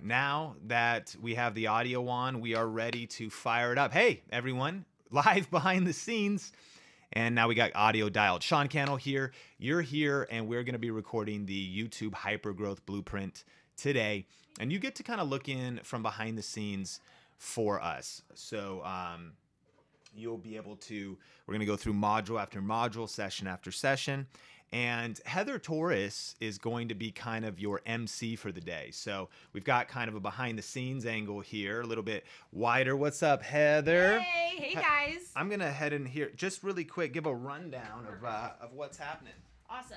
Now that we have the audio on, we are ready to fire it up. Hey, everyone, live behind the scenes. And now we got audio dialed. Sean Cannell here. You're here, and we're going to be recording the YouTube Hypergrowth Blueprint today. And you get to kind of look in from behind the scenes for us. So you'll be able to, we're going to go through module after module, session after session. And Heather Torres is going to be kind of your MC for the day. So we've got kind of a behind the scenes angle here, a little bit wider. What's up, Heather? Hey guys. I'm going to head in here just really quick, give a rundown of what's happening. Awesome.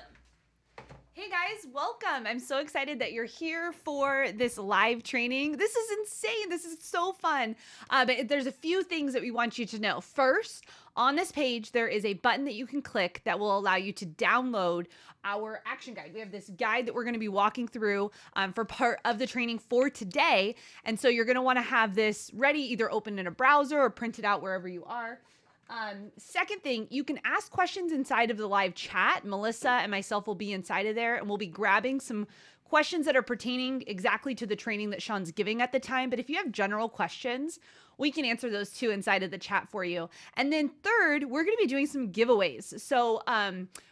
Hey guys, welcome. I'm so excited that you're here for this live training. This is insane. This is so fun. But there's a few things that we want you to know. First, on this page, there is a button that you can click that will allow you to download our action guide. We have this guide that we're going to be walking through for part of the training for today. And so you're going to want to have this ready, either open in a browser or print it out wherever you are. Second thing, you can ask questions inside of the live chat. Melissa and myself will be inside of there, and we'll be grabbing some questions that are pertaining exactly to the training that Sean's giving at the time. But if you have general questions, we can answer those too inside of the chat for you. And then third, we're going to be doing some giveaways. So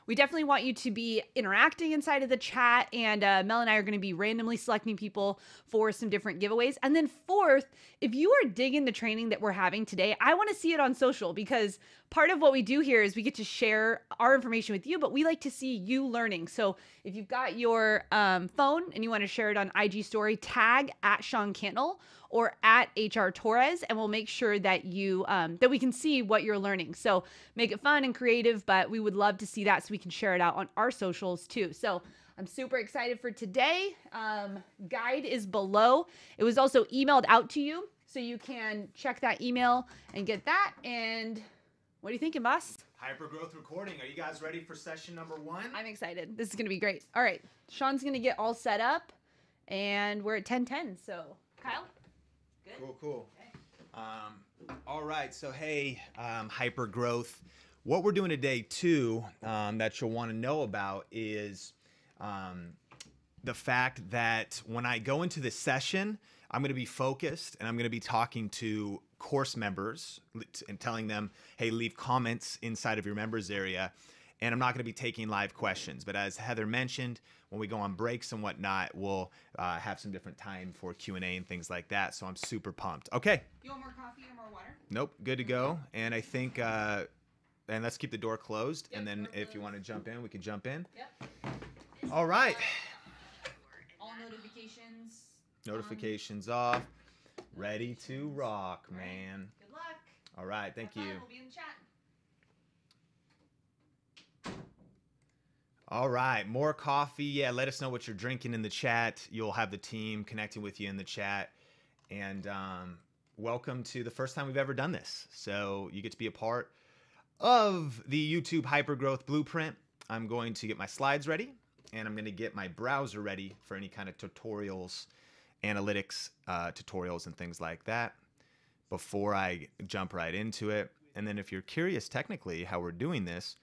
we definitely want you to be interacting inside of the chat, and Mel and I are going to be randomly selecting people for some different giveaways. And then fourth, if you are digging the training that we're having today, I want to see it on social, because part of what we do here is we get to share our information with you, but we like to see you learning. So if you've got your phone and you want to share it on IG story, tag at Sean Cantnell or at HR Torres, and we'll make sure that you that we can see what you're learning. So make it fun and creative, but we would love to see that so we can share it out on our socials too. So I'm super excited for today. Guide is below. It was also emailed out to you, so you can check that email and get that. And what are you thinking, boss? Hypergrowth recording. Are you guys ready for session number 1? I'm excited. This is going to be great. All right. Sean's going to get all set up, and we're at 10:10. So, Kyle? Good? Cool. Okay. All right. So, hey, Hypergrowth. What we're doing today, too, that you'll want to know about is the fact that when I go into this session, I'm going to be focused, and I'm going to be talking to course members and telling them, hey, leave comments inside of your members area. And I'm not going to be taking live questions. But as Heather mentioned, when we go on breaks and whatnot, we'll have some different time for Q&A and things like that. So I'm super pumped. Okay. You want more coffee or more water? Nope. Good to go. And I think, and let's keep the door closed. Yep, and then if you want to jump in, we can jump in. Yep. All right. All notifications. Notifications off. Ready to rock, man. Good luck. All right. Thank you. We'll be in the chat. All right. More coffee. Yeah. Let us know what you're drinking in the chat. You'll have the team connecting with you in the chat. And welcome to the first time we've ever done this. So you get to be a part of the YouTube Hypergrowth Blueprint. I'm going to get my slides ready, and I'm going to get my browser ready for any kind of tutorials, analytics tutorials and things like that before I jump right into it. And then if you're curious technically how we're doing this,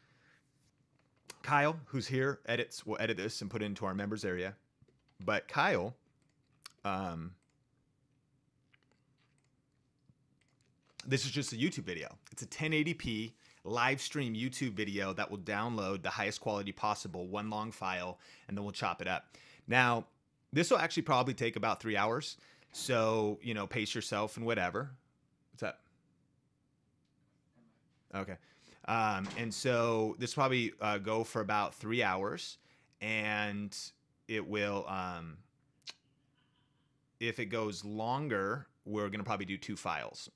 Kyle, who's here, will edit this and put it into our members area. But Kyle, this is just a YouTube video. It's a 1080p live stream YouTube video that will download the highest quality possible, one long file, and then we'll chop it up. Now, this will actually probably take about 3 hours. So, you know, pace yourself and whatever. What's up? Okay. And so this will probably go for about 3 hours, and it will, if it goes longer, we're going to probably do 2 files.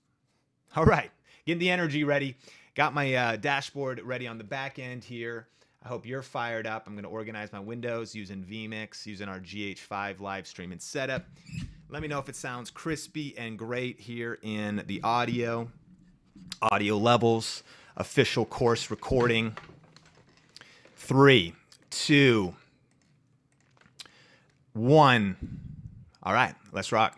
All right. Getting the energy ready. Got my dashboard ready on the back end here. I hope you're fired up. I'm going to organize my windows using vMix, using our GH5 live streaming setup. Let me know if it sounds crispy and great here in the audio levels, official course recording. 3, 2, 1. All right, let's rock.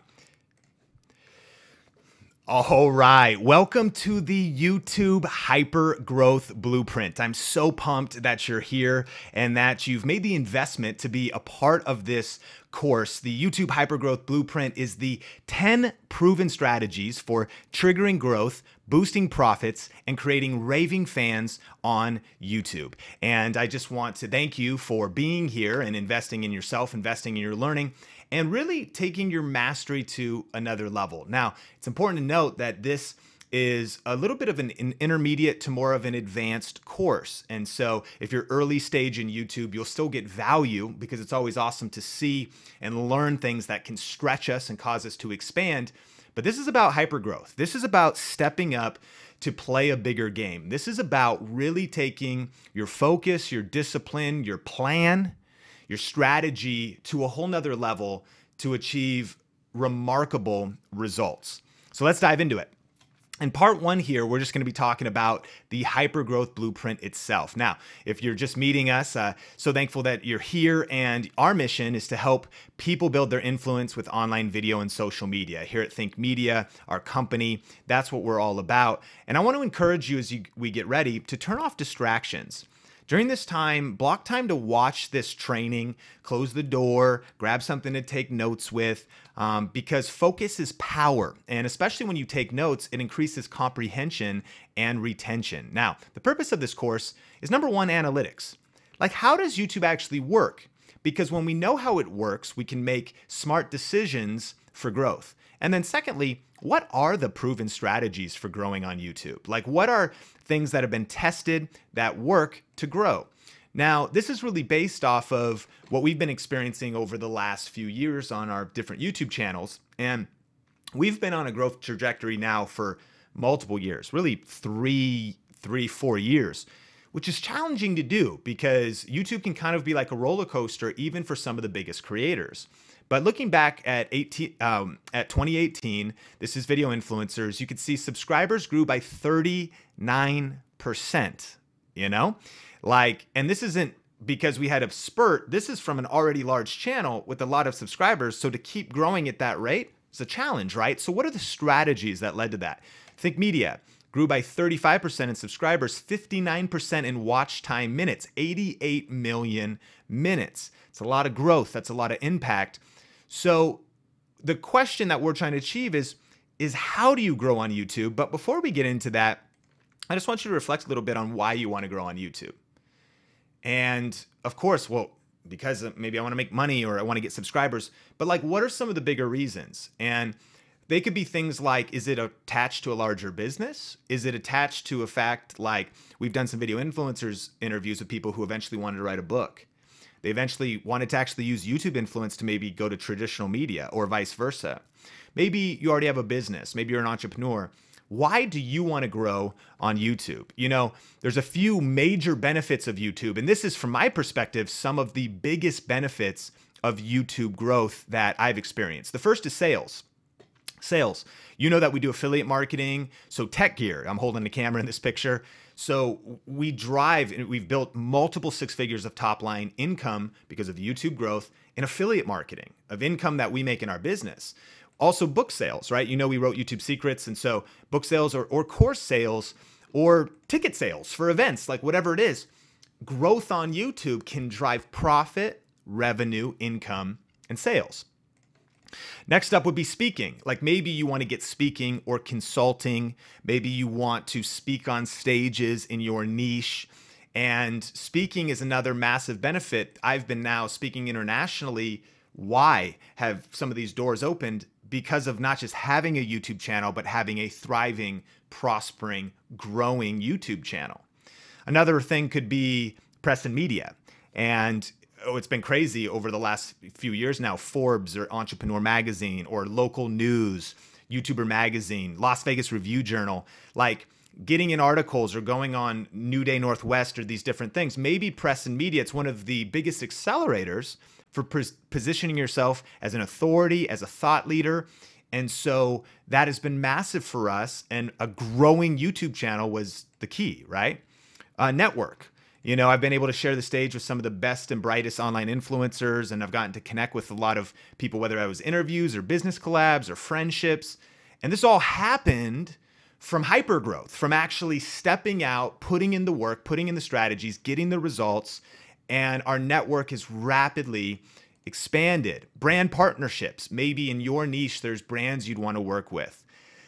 All right, welcome to the YouTube Hypergrowth Blueprint. I'm so pumped that you're here and that you've made the investment to be a part of this course. The YouTube Hypergrowth Blueprint is the 10 proven strategies for triggering growth, boosting profits, and creating raving fans on YouTube. And I just want to thank you for being here and investing in yourself, investing in your learning, and really taking your mastery to another level. Now, it's important to note that this is a little bit of an intermediate to more of an advanced course. And so if you're early stage in YouTube, you'll still get value because it's always awesome to see and learn things that can stretch us and cause us to expand. But this is about hypergrowth. This is about stepping up to play a bigger game. This is about really taking your focus, your discipline, your plan, your strategy to a whole nother level to achieve remarkable results. So let's dive into it. In part one here, we're just going to be talking about the hypergrowth blueprint itself. Now, if you're just meeting us, so thankful that you're here, and our mission is to help people build their influence with online video and social media. Here at Think Media, our company, that's what we're all about. And I want to encourage you as we get ready to turn off distractions. During this time, block time to watch this training, close the door, grab something to take notes with, because focus is power. And especially when you take notes, it increases comprehension and retention. Now, the purpose of this course is number one, analytics. Like, how does YouTube actually work? Because when we know how it works, we can make smart decisions for growth. And then secondly, what are the proven strategies for growing on YouTube? Like, what are things that have been tested that work to grow? Now, this is really based off of what we've been experiencing over the last few years on our different YouTube channels. And we've been on a growth trajectory now for multiple years, really three, 4 years, which is challenging to do because YouTube can kind of be like a roller coaster, even for some of the biggest creators. But looking back at 2018, this is video influencers, you could see subscribers grew by 39%, you know? Like, and this isn't because we had a spurt. This is from an already large channel with a lot of subscribers. So to keep growing at that rate is a challenge, right? So what are the strategies that led to that? Think Media grew by 35% in subscribers, 59% in watch time minutes, 88 million minutes. It's a lot of growth. That's a lot of impact. So the question that we're trying to achieve is how do you grow on YouTube? But before we get into that, I just want you to reflect a little bit on why you want to grow on YouTube. And of course, well, because maybe I want to make money or I want to get subscribers, but like, what are some of the bigger reasons? And they could be things like, is it attached to a larger business? Is it attached to a fact like we've done some video influencers interviews with people who eventually wanted to write a book. They eventually wanted to actually use YouTube influence to maybe go to traditional media or vice versa. Maybe you already have a business. Maybe you're an entrepreneur. Why do you want to grow on YouTube? You know, there's a few major benefits of YouTube, and this is, from my perspective, some of the biggest benefits of YouTube growth that I've experienced. The first is sales. Sales. You know that we do affiliate marketing, so tech gear. I'm holding the camera in this picture. So we've built multiple six figures of top line income because of YouTube growth in affiliate marketing, of income that we make in our business. Also book sales, right? You know, we wrote YouTube Secrets. And so book sales or course sales or ticket sales for events, like whatever it is, growth on YouTube can drive profit, revenue, income, and sales. Next up would be speaking. Like maybe you want to get speaking or consulting. Maybe you want to speak on stages in your niche. And speaking is another massive benefit. I've been now speaking internationally. Why have some of these doors opened? Because of not just having a YouTube channel, but having a thriving, prospering, growing YouTube channel. Another thing could be press and media. And it's been crazy over the last few years now. Forbes or Entrepreneur Magazine or local news, YouTuber Magazine, Las Vegas Review Journal, like getting in articles or going on New Day Northwest or these different things. Maybe press and media, it's one of the biggest accelerators for positioning yourself as an authority, as a thought leader. And so that has been massive for us. And a growing YouTube channel was the key, right? Network. You know, I've been able to share the stage with some of the best and brightest online influencers, and I've gotten to connect with a lot of people, whether it was interviews or business collabs or friendships. And this all happened from hypergrowth, from actually stepping out, putting in the work, putting in the strategies, getting the results. And our network has rapidly expanded. Brand partnerships. Maybe in your niche, there's brands you'd want to work with.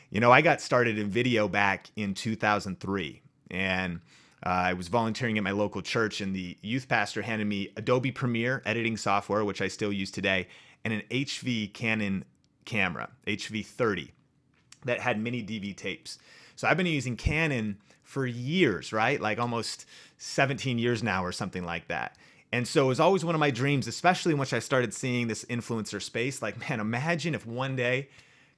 You know, I got started in video back in 2003, and I was volunteering at my local church, and the youth pastor handed me Adobe Premiere editing software, which I still use today, and an HV Canon camera, HV30, that had mini DV tapes. So I've been using Canon for years, right? Like almost 17 years now or something like that. And so it was always one of my dreams, especially once I started seeing this influencer space. Like, man, imagine if one day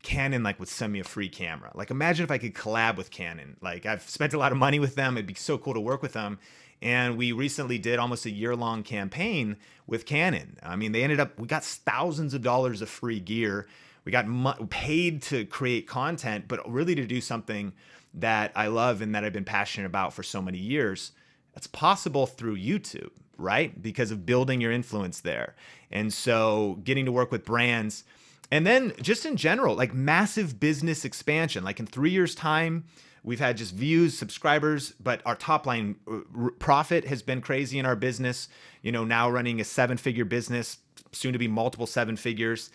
Canon would send me a free camera. Like, imagine if I could collab with Canon. Like, I've spent a lot of money with them. It'd be so cool to work with them. And we recently did almost a year-long campaign with Canon. I mean, we got thousands of dollars of free gear. We got paid to create content, but really to do something that I love and that I've been passionate about for so many years. That's possible through YouTube, right? Because of building your influence there. And so getting to work with brands, and then just in general, like massive business expansion. Like in 3 years' time, we've had just views, subscribers, but our top line profit has been crazy in our business. You know, now running a 7-figure business, soon to be multiple 7 figures.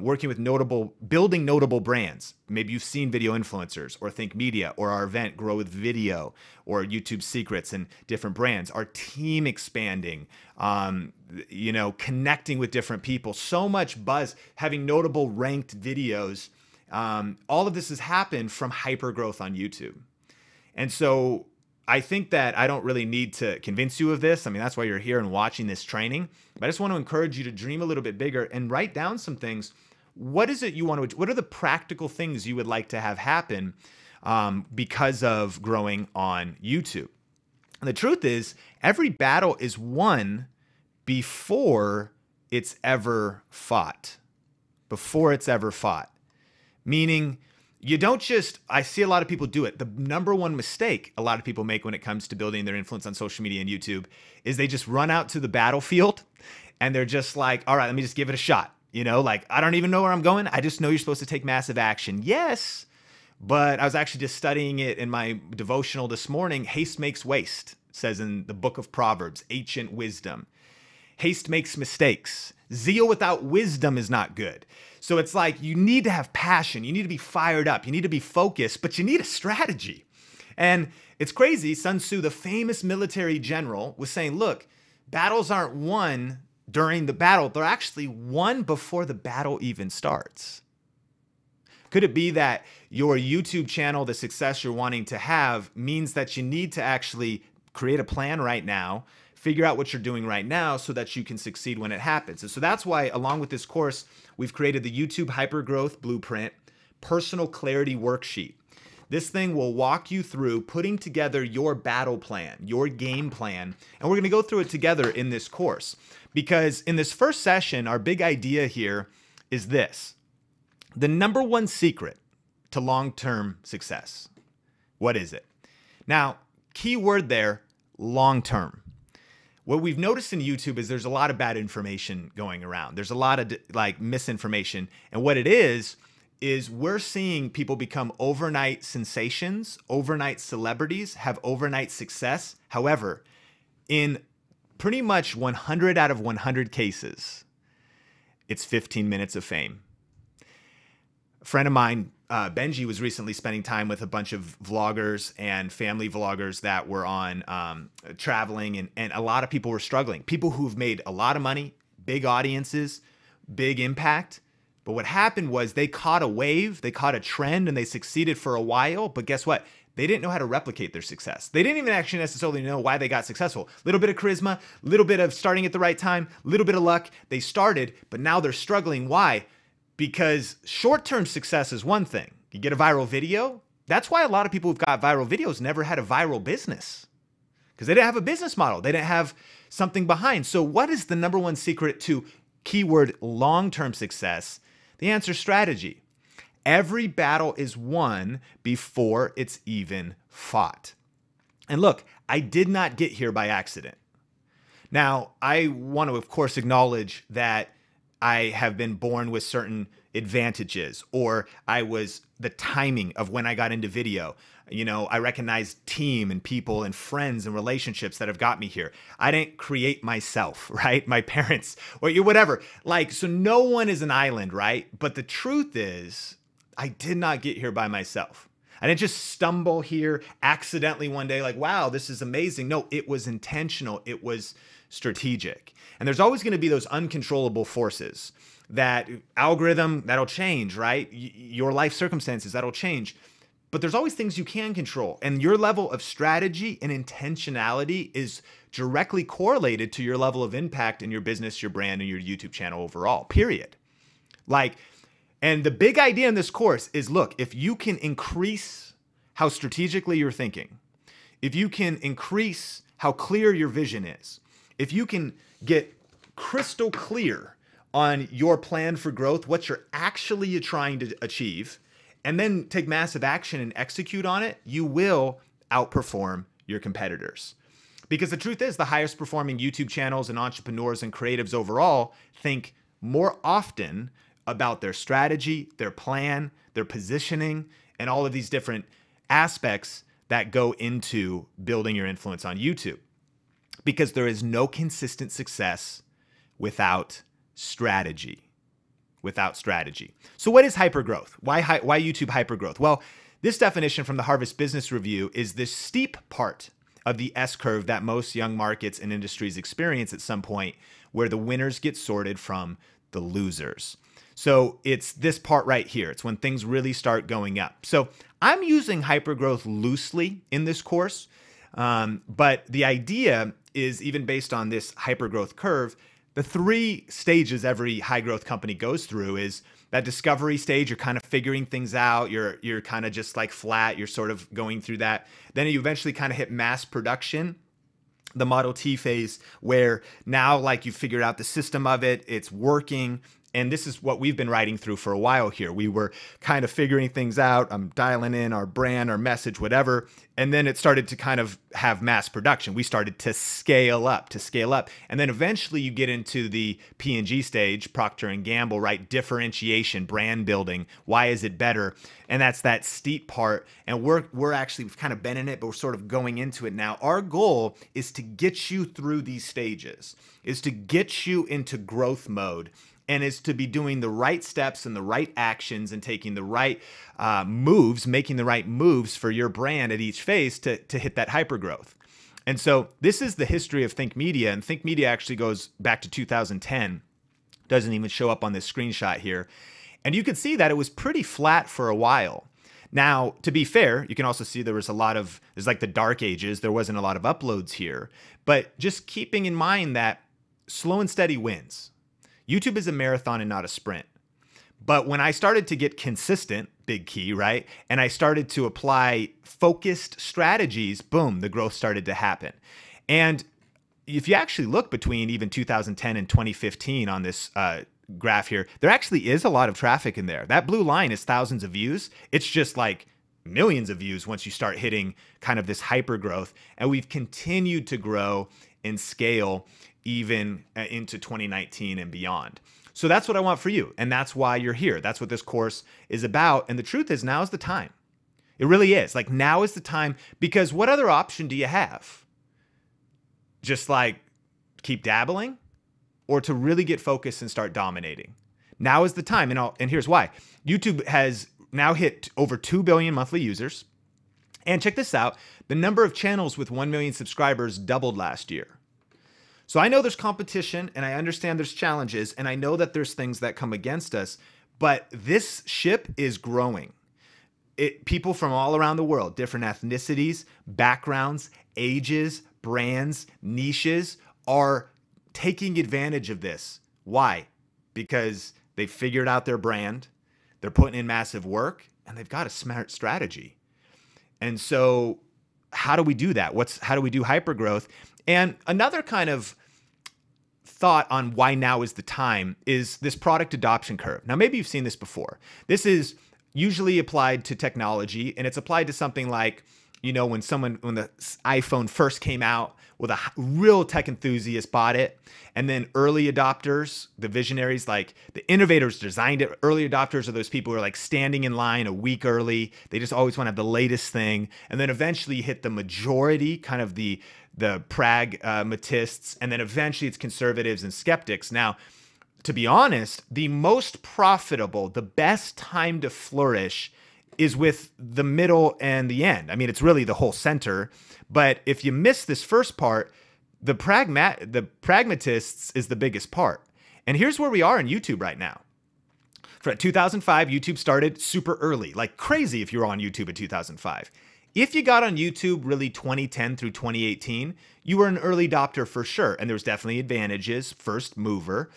Working with building notable brands. Maybe you've seen Video Influencers or Think Media or our event Grow with Video or YouTube Secrets and different brands. Our team expanding, you know, connecting with different people. So much buzz, having notable ranked videos. All of this has happened from hypergrowth on YouTube. And so I think that I don't really need to convince you of this. I mean, that's why you're here and watching this training. But I just want to encourage you to dream a little bit bigger and write down some things. What is it you want to, what are the practical things you would like to have happen because of growing on YouTube? And the truth is, every battle is won before it's ever fought. Before it's ever fought. Meaning, you don't just, I see a lot of people do it. The number one mistake a lot of people make when it comes to building their influence on social media and YouTube is they just run out to the battlefield and they're just like, all right, let me just give it a shot. You know, like, I don't even know where I'm going. I just know you're supposed to take massive action. Yes, but I was actually just studying it in my devotional this morning. Haste makes waste, says in the book of Proverbs, ancient wisdom. Haste makes mistakes. Zeal without wisdom is not good. So it's like you need to have passion. You need to be fired up. You need to be focused, but you need a strategy. And it's crazy. Sun Tzu, the famous military general, was saying, look, battles aren't won during the battle. They're actually won before the battle even starts. Could it be that your YouTube channel, the success you're wanting to have, means that you need to actually create a plan right now, figure out what you're doing right now so that you can succeed when it happens? And so that's why, along with this course, we've created the YouTube Hypergrowth Blueprint Personal Clarity Worksheet. This thing will walk you through putting together your battle plan, your game plan, and we're going to go through it together in this course. Because in this first session, our big idea here is this: the number one secret to long-term success. What is it? Now, key word there, long-term. What we've noticed in YouTube is there's a lot of bad information going around. There's a lot of like misinformation. And what it is we're seeing people become overnight sensations, overnight celebrities, have overnight success. However, in pretty much 100 out of 100 cases, it's 15 minutes of fame. A friend of mine, Benji, was recently spending time with a bunch of vloggers and family vloggers that were on traveling, and a lot of people were struggling. People who've made a lot of money, big audiences, big impact. But what happened was they caught a wave, they caught a trend, and they succeeded for a while. But guess what? They didn't know how to replicate their success. They didn't even actually necessarily know why they got successful. Little bit of charisma, little bit of starting at the right time, little bit of luck. They started, but now they're struggling. Why? Because short-term success is one thing. You get a viral video. That's why a lot of people who've got viral videos never had a viral business, because they didn't have a business model. They didn't have something behind. So what is the number one secret to keyword long-term success? The answer is strategy. Every battle is won before it's even fought. And look, I did not get here by accident. Now, I want to, of course, acknowledge that I have been born with certain advantages, or the timing of when I got into video. You know, I recognize team and people and friends and relationships that have got me here. I didn't create myself, right? My parents or whatever. Like, so no one is an island, right? But the truth is, I did not get here by myself. I didn't just stumble here accidentally one day like, wow, this is amazing. No, it was intentional. It was strategic. And there's always going to be those uncontrollable forces. That algorithm, that'll change, right? Your life circumstances, that'll change. But there's always things you can control. And your level of strategy and intentionality is directly correlated to your level of impact in your business, your brand, and your YouTube channel overall, period. And the big idea in this course is, look, if you can increase how strategically you're thinking, if you can increase how clear your vision is, if you can get crystal clear on your plan for growth, what you're actually trying to achieve, and then take massive action and execute on it, you will outperform your competitors. Because the truth is, the highest performing YouTube channels and entrepreneurs and creatives overall think more often about their strategy, their plan, their positioning, and all of these different aspects that go into building your influence on YouTube. Because there is no consistent success without strategy. Without strategy. So what is hypergrowth? Why YouTube hypergrowth? Well, this definition from the Harvard Business Review is the steep part of the S-curve that most young markets and industries experience at some point, where the winners get sorted from the losers. So it's this part right here. It's when things really start going up. So I'm using hypergrowth loosely in this course, but the idea is, even based on this hypergrowth curve, the 3 stages every high growth company goes through is that discovery stage. You're kind of figuring things out. You're kind of just like flat. You're sort of going through that. Then you eventually kind of hit mass production, the Model T phase, where now like you figured out the system of it, it's working. And this is what we've been writing through for a while here. We were kind of figuring things out. I'm dialing in our brand, our message, whatever. And then it started to kind of have mass production. We started to scale up. And then eventually you get into the P&G stage, Procter & Gamble, right? Differentiation, brand building. Why is it better? And that's that steep part. And we're actually, we've kind of been in it, but we're sort of going into it now. Our goal is to get you through these stages, is to get you into growth mode, and is to be doing the right steps and the right actions and taking the right moves, making the right moves for your brand at each phase to hit that hypergrowth. And so this is the history of Think Media, and Think Media actually goes back to 2010. Doesn't even show up on this screenshot here. And you can see that it was pretty flat for a while. Now, to be fair, you can also see there's like the dark ages. There wasn't a lot of uploads here, but just keeping in mind that slow and steady wins. YouTube is a marathon and not a sprint. But when I started to get consistent, big key, right? And I started to apply focused strategies, boom, the growth started to happen. And if you actually look between even 2010 and 2015 on this graph here, there actually is a lot of traffic in there. That blue line is thousands of views. It's just like millions of views once you start hitting kind of this hyper growth. And we've continued to grow and scale even into 2019 and beyond. So that's what I want for you. And that's why you're here. That's what this course is about. And the truth is, now is the time. It really is. Like, now is the time, because what other option do you have? Just like keep dabbling, or to really get focused and start dominating? Now is the time. And here's why. YouTube has now hit over 2 billion monthly users. And check this out. The number of channels with 1 million subscribers doubled last year. So I know there's competition, and I understand there's challenges, and I know that there's things that come against us, but this ship is growing. People from all around the world, different ethnicities, backgrounds, ages, brands, niches, are taking advantage of this. Why? Because they figured out their brand, they're putting in massive work, and they've got a smart strategy. And so how do we do that? How do we do hypergrowth? And another kind of thought on why now is the time is this product adoption curve. Now, maybe you've seen this before. This is usually applied to technology, and it's applied to something like, you know, when the iPhone first came out, well, the real tech enthusiasts bought it. And then early adopters, the visionaries, like the innovators designed it. Early adopters are those people who are like standing in line a week early. They just always want to have the latest thing. And then eventually you hit the majority, kind of the pragmatists. And then eventually it's conservatives and skeptics. Now, to be honest, the most profitable, the best time to flourish is with the middle and the end. I mean, it's really the whole center. But if you miss this first part, the pragmatists is the biggest part. And here's where we are in YouTube right now. For 2005, YouTube started super early, like crazy if you were on YouTube in 2005. If you got on YouTube really 2010 through 2018, you were an early adopter for sure. And there's definitely advantages, first mover,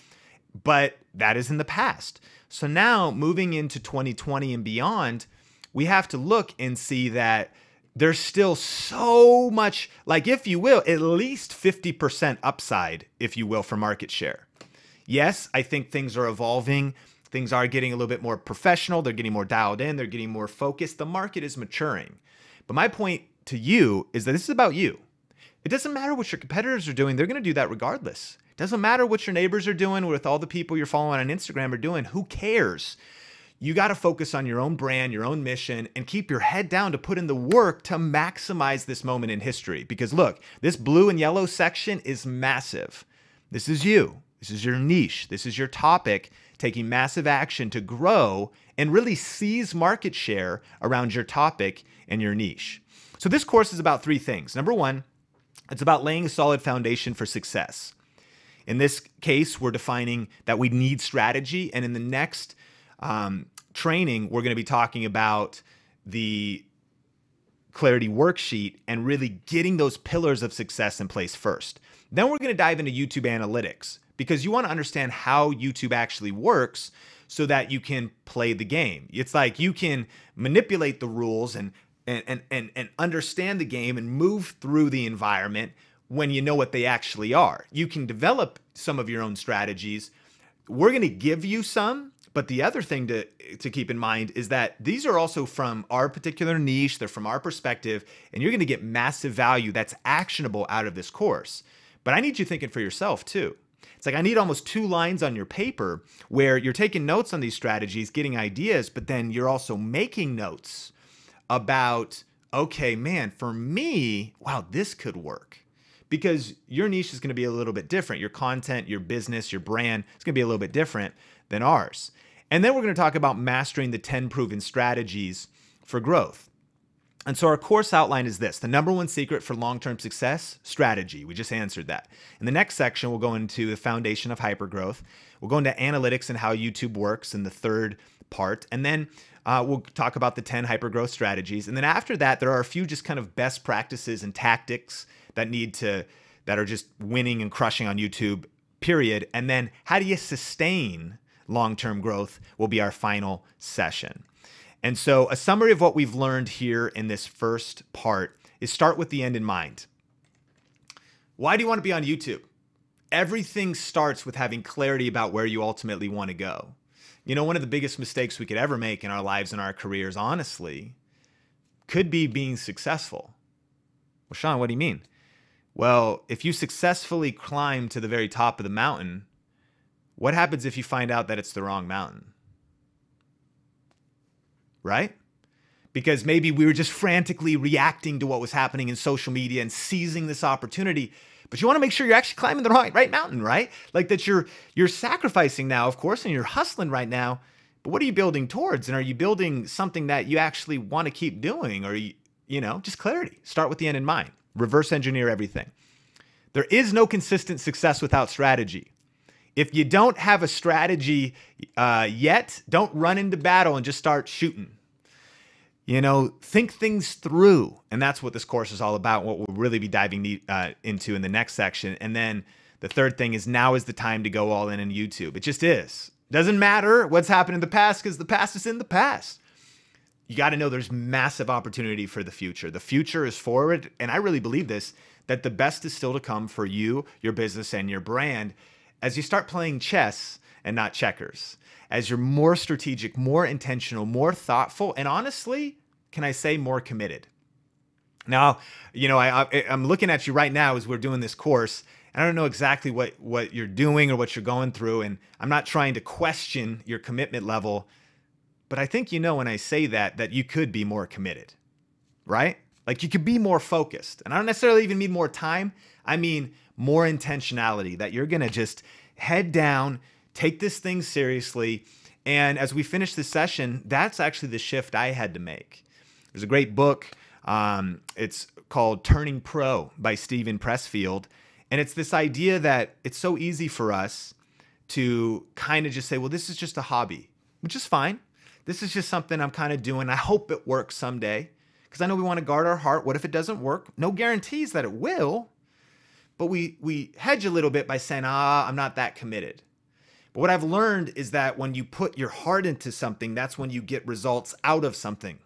but that is in the past. So now moving into 2020 and beyond, we have to look and see that there's still so much, like, if you will, at least 50% upside, if you will, for market share. Yes, I think things are evolving. Things are getting a little bit more professional. They're getting more dialed in. They're getting more focused. The market is maturing. But my point to you is that this is about you. It doesn't matter what your competitors are doing. They're going to do that regardless. It doesn't matter what your neighbors are doing, with all the people you're following on Instagram are doing. Who cares? You got to focus on your own brand, your own mission, and keep your head down to put in the work to maximize this moment in history. Because look, this blue and yellow section is massive. This is you. This is your niche. This is your topic, taking massive action to grow and really seize market share around your topic and your niche. So this course is about 3 things. Number 1, it's about laying a solid foundation for success. In this case, we're defining that we need strategy. And in the next training, we're going to be talking about the clarity worksheet and really getting those pillars of success in place first. Then we're going to dive into YouTube analytics, because you want to understand how YouTube actually works so that you can play the game. It's like you can manipulate the rules and understand the game and move through the environment when you know what they actually are. You can develop some of your own strategies. We're going to give you some, but the other thing to keep in mind is that these are also from our particular niche. They're from our perspective, and you're going to get massive value that's actionable out of this course. But I need you thinking for yourself too. It's like I need almost 2 lines on your paper where you're taking notes on these strategies, getting ideas, but then you're also making notes about, okay, man, for me, wow, this could work. Because your niche is going to be a little bit different. Your content, your business, your brand is going to be a little bit different than ours. And then we're going to talk about mastering the 10 proven strategies for growth. And so our course outline is this: the number 1 secret for long-term success, strategy. We just answered that. In the next section, we'll go into the foundation of hypergrowth. We'll go into analytics and how YouTube works in the 3rd part. And then we'll talk about the 10 hypergrowth strategies. And then after that, there are a few just kind of best practices and tactics that are just winning and crushing on YouTube, period. And then how do you sustain long-term growth will be our final session. And so a summary of what we've learned here in this first part is start with the end in mind. Why do you want to be on YouTube? Everything starts with having clarity about where you ultimately want to go. You know, one of the biggest mistakes we could ever make in our lives and our careers, honestly, could be being successful. Well, Sean, what do you mean? Well, if you successfully climb to the very top of the mountain, what happens if you find out that it's the wrong mountain? Right? Because maybe we were just frantically reacting to what was happening in social media and seizing this opportunity. But you want to make sure you're actually climbing the right mountain, right? Like that you're sacrificing now, of course, and you're hustling right now. But what are you building towards? And are you building something that you actually want to keep doing? Or, just clarity. Start with the end in mind. Reverse engineer everything. There is no consistent success without strategy. If you don't have a strategy yet, don't run into battle and just start shooting. Think things through. And that's what this course is all about, what we'll really be diving into in the next section. And then the third thing is, now is the time to go all in YouTube. It just is. Doesn't matter what's happened in the past, because the past is in the past. You got to know there's massive opportunity for the future. The future is forward. And I really believe this, that the best is still to come for you, your business, and your brand as you start playing chess and not checkers. As you're more strategic, more intentional, more thoughtful, and honestly, can I say more committed? Now, I'm looking at you right now as we're doing this course. And I don't know exactly what you're doing or what you're going through. And I'm not trying to question your commitment level. But I think when I say that you could be more committed, right? Like you could be more focused. And I don't necessarily even mean more time. I mean more intentionality, that you're going to just head down, take this thing seriously. And as we finish this session, that's actually the shift I had to make. There's a great book. It's called Turning Pro by Steven Pressfield. And it's this idea that it's so easy for us to kind of just say, well, this is just a hobby, which is fine. This is just something I'm kind of doing. I hope it works someday, because I know we want to guard our heart. What if it doesn't work? No guarantees that it will. But we hedge a little bit by saying, I'm not that committed. But what I've learned is that when you put your heart into something, that's when you get results out of something.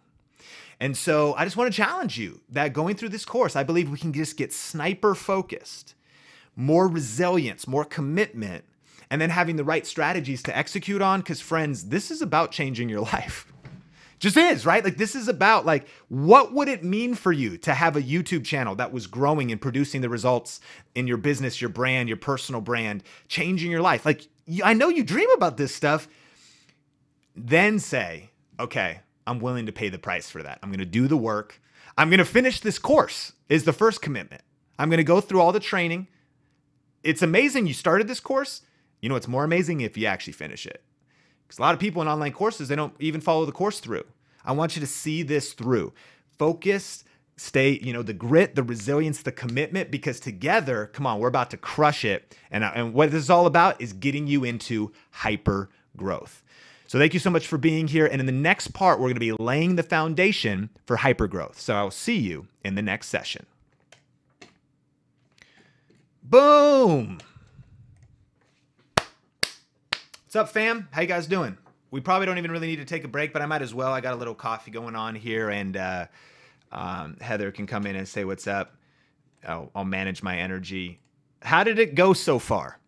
And so I just want to challenge you that going through this course, I believe we can just get sniper focused, more resilience, more commitment, and then having the right strategies to execute on. Because friends, this is about changing your life. Just is, right? Like this is about like, what would it mean for you to have a YouTube channel that was growing and producing the results in your business, your brand, your personal brand, changing your life? Like, I know you dream about this stuff. Then say, okay, I'm willing to pay the price for that. I'm going to do the work. I'm going to finish this course is the first commitment. I'm going to go through all the training. It's amazing you started this course. You know, it's more amazing if you actually finish it. Because a lot of people in online courses, they don't even follow the course through. I want you to see this through. Focus, stay, the grit, the resilience, the commitment, because together, come on, we're about to crush it. And what this is all about is getting you into hyper growth. So thank you so much for being here. And in the next part, we're going to be laying the foundation for hyper growth. So I'll see you in the next session. Boom. What's up, fam? How you guys doing? We probably don't even really need to take a break, but I might as well. I got a little coffee going on here, and Heather can come in and say what's up. I'll manage my energy. How did it go so far?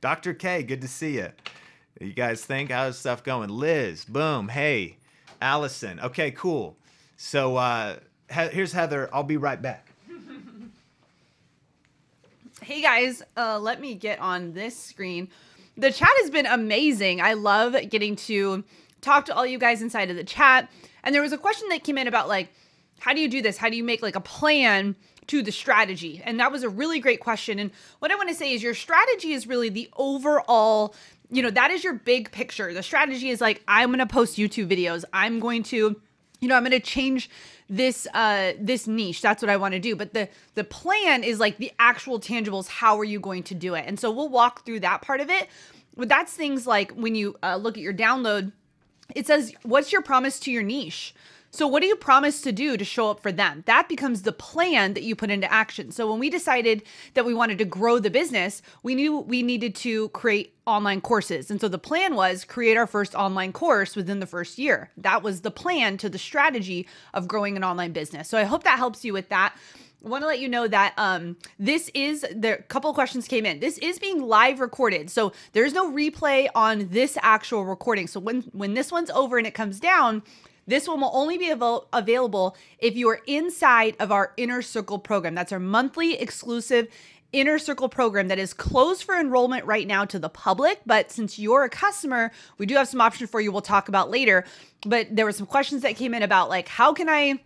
Dr. K, good to see you. You guys think? How's stuff going? Liz, boom. Hey, Allison. Okay, cool. So here's Heather. I'll be right back. Hey guys, let me get on this screen. The chat has been amazing. I love getting to talk to all you guys inside of the chat. And there was a question that came in about like, how do you do this? How do you make like a plan to the strategy? And that was a really great question. And what I want to say is your strategy is really the overall, that is your big picture. The strategy is like, I'm going to post YouTube videos. I'm going to, I'm going to change this this niche. That's what I want to do. But the plan is like the actual tangibles. How are you going to do it? And so we'll walk through that part of it. But that's things like when you look at your download, it says, what's your promise to your niche? So what do you promise to do to show up for them? That becomes the plan that you put into action. So when we decided that we wanted to grow the business, we knew we needed to create online courses. And so the plan was create our first online course within the first year. That was the plan to the strategy of growing an online business. So I hope that helps you with that. I want to let you know that a couple of questions came in. This is being live recorded. So there's no replay on this actual recording. So when this one's over and it comes down, this one will only be available if you are inside of our Inner Circle program. That's our monthly exclusive Inner Circle program that is closed for enrollment right now to the public. But since you're a customer, we do have some options for you we'll talk about later. But there were some questions that came in about like, how can I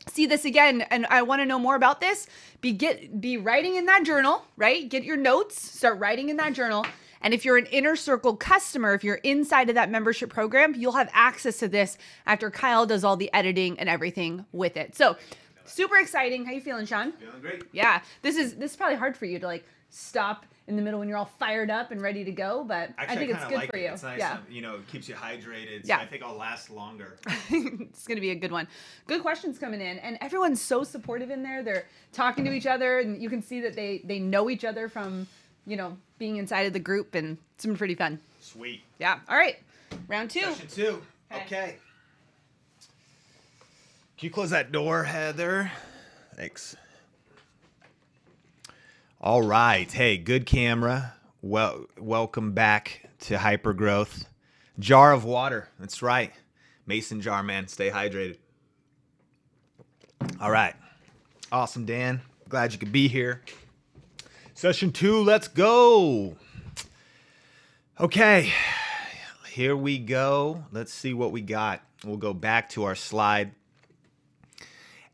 see this again? And I want to know more about this. Be writing in that journal, right? Get your notes, start writing in that journal. And if you're an Inner Circle customer, if you're inside of that membership program, you'll have access to this after Kyle does all the editing and everything with it. So super exciting. How you feeling, Sean? Feeling great. Yeah. This is probably hard for you to like stop in the middle when you're all fired up and ready to go, but I think it's good for you. It's nice. Yeah. It keeps you hydrated. So yeah. I think I'll last longer. It's going to be a good one. Good questions coming in, and everyone's so supportive in there. They're talking to each other, and you can see that they know each other from, being inside of the group, and it's been pretty fun. Sweet. Yeah. All right. Round 2. Session 2. Okay. Can you close that door, Heather? Thanks. All right. Hey, good camera. Welcome back to Hypergrowth. Jar of water. That's right. Mason jar, man. Stay hydrated. All right. Awesome, Dan. Glad you could be here. Session 2, let's go. Okay, here we go. Let's see what we got. We'll go back to our slide.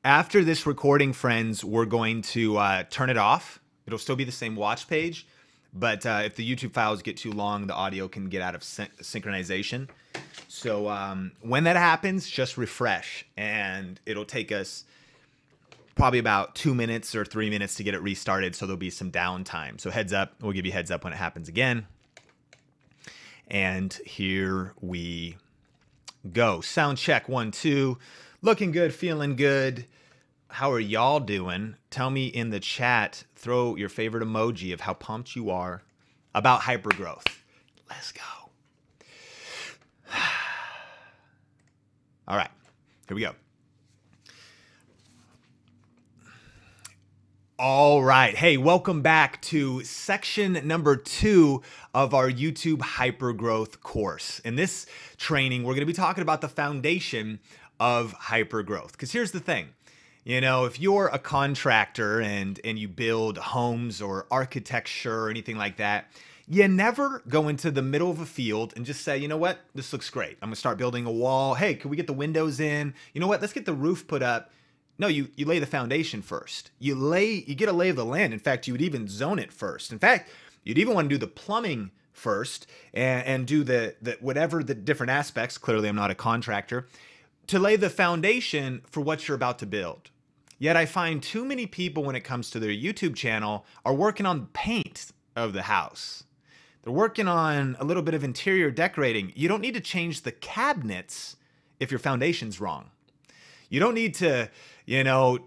After this recording, friends, we're going to turn it off. It'll still be the same watch page, but if the YouTube files get too long, the audio can get out of synchronization. So when that happens, just refresh, and it'll take us probably about 2 minutes or 3 minutes to get it restarted, so there'll be some downtime. So heads up, we'll give you heads up when it happens again. And here we go. Sound check 1, 2. Looking good, feeling good. How are y'all doing? Tell me in the chat, throw your favorite emoji of how pumped you are about hypergrowth. Let's go. All right, here we go. All right. Hey, welcome back to section number 2 of our YouTube Hypergrowth course. In this training, we're going to be talking about the foundation of hypergrowth. Because here's the thing. You know, if you're a contractor and you build homes or architecture or anything like that, you never go into the middle of a field and just say, you know what, this looks great. I'm going to start building a wall. Hey, can we get the windows in? You know what, let's get the roof put up. No, you lay the foundation first. You get a lay of the land. In fact, you would even zone it first. In fact, you'd even want to do the plumbing first and do the whatever the different aspects. Clearly, I'm not a contractor. To lay the foundation for what you're about to build. Yet I find too many people when it comes to their YouTube channel are working on the paint of the house. They're working on a little bit of interior decorating. You don't need to change the cabinets if your foundation's wrong. You don't need to,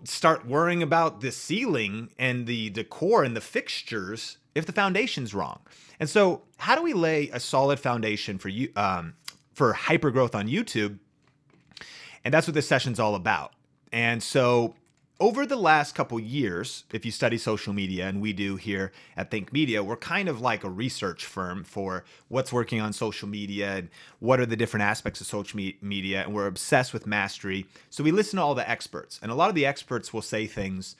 start worrying about the ceiling and the decor and the fixtures if the foundation's wrong. And so how do we lay a solid foundation for hypergrowth on YouTube? And that's what this session's all about. And so over the last couple years, if you study social media, and we do here at Think Media, we're kind of like a research firm for what's working on social media and what are the different aspects of social media, and we're obsessed with mastery. So we listen to all the experts, and a lot of the experts will say things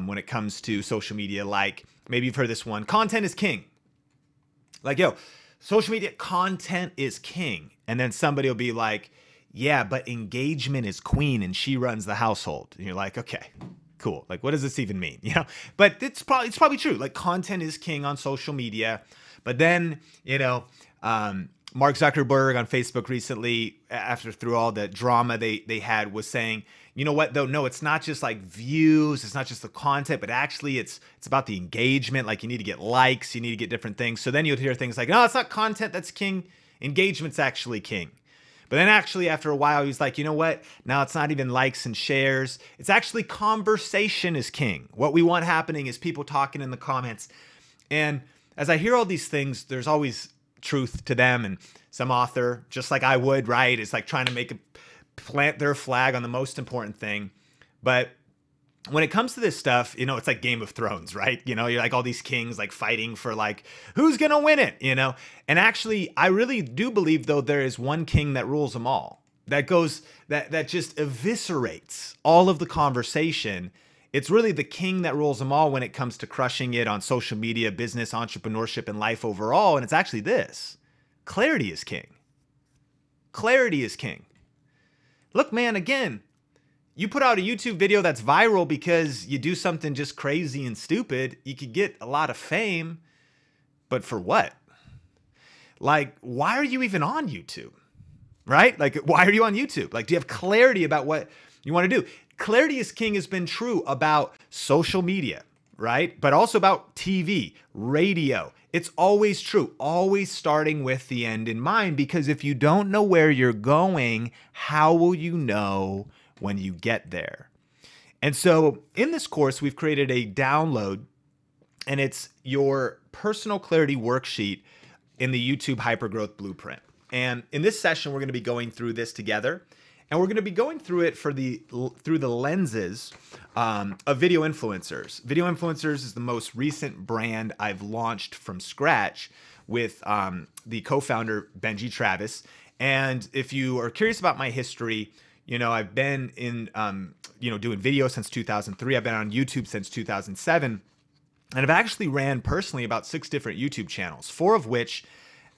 when it comes to social media, like maybe you've heard this one, content is king. Like, social media content is king. And then somebody will be like, yeah, but engagement is queen and she runs the household. And you're like, okay, cool. Like, what does this even mean? But it's probably true. Like, content is king on social media. But then, Mark Zuckerberg on Facebook recently, through all the drama they had, was saying, you know what, though? No, it's not just like views. It's not just the content, but actually it's about the engagement. Like, you need to get likes. You need to get different things. So then you'll hear things like, no, it's not content that's king. Engagement's actually king. But then actually after a while, he's like, you know what? Now it's not even likes and shares. It's actually conversation is king. What we want happening is people talking in the comments. And as I hear all these things, there's always truth to them. And some author, just like I would, right, is like trying to plant their flag on the most important thing. But when it comes to this stuff, it's like Game of Thrones, right? You're like all these kings like fighting for like, who's going to win it, And actually, I really do believe, though, there is one king that rules them all. That just eviscerates all of the conversation. It's really the king that rules them all when it comes to crushing it on social media, business, entrepreneurship, and life overall. And it's actually this. Clarity is king. Clarity is king. Look, man, again, you put out a YouTube video that's viral because you do something just crazy and stupid, you could get a lot of fame, but for what? Like, why are you even on YouTube, right? Like, why are you on YouTube? Like, do you have clarity about what you want to do? Clarity is king has been true about social media, right? But also about TV, radio. It's always true, always starting with the end in mind, because if you don't know where you're going, how will you know when you get there? And so in this course, we've created a download, and it's your personal clarity worksheet in the YouTube Hypergrowth Blueprint. And in this session, we're going to be going through this together, and we're going to be going through it through the lenses of video influencers. Video influencers is the most recent brand I've launched from scratch with the co-founder Benji Travis. And if you are curious about my history, I've been in, doing video since 2003. I've been on YouTube since 2007. And I've actually ran personally about 6 different YouTube channels, 4 of which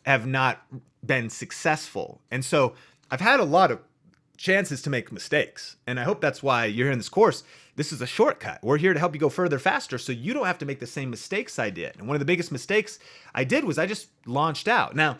have not been successful. And so I've had a lot of chances to make mistakes. And I hope that's why you're here in this course. This is a shortcut. We're here to help you go further faster so you don't have to make the same mistakes I did. And one of the biggest mistakes I did was I just launched out. Now,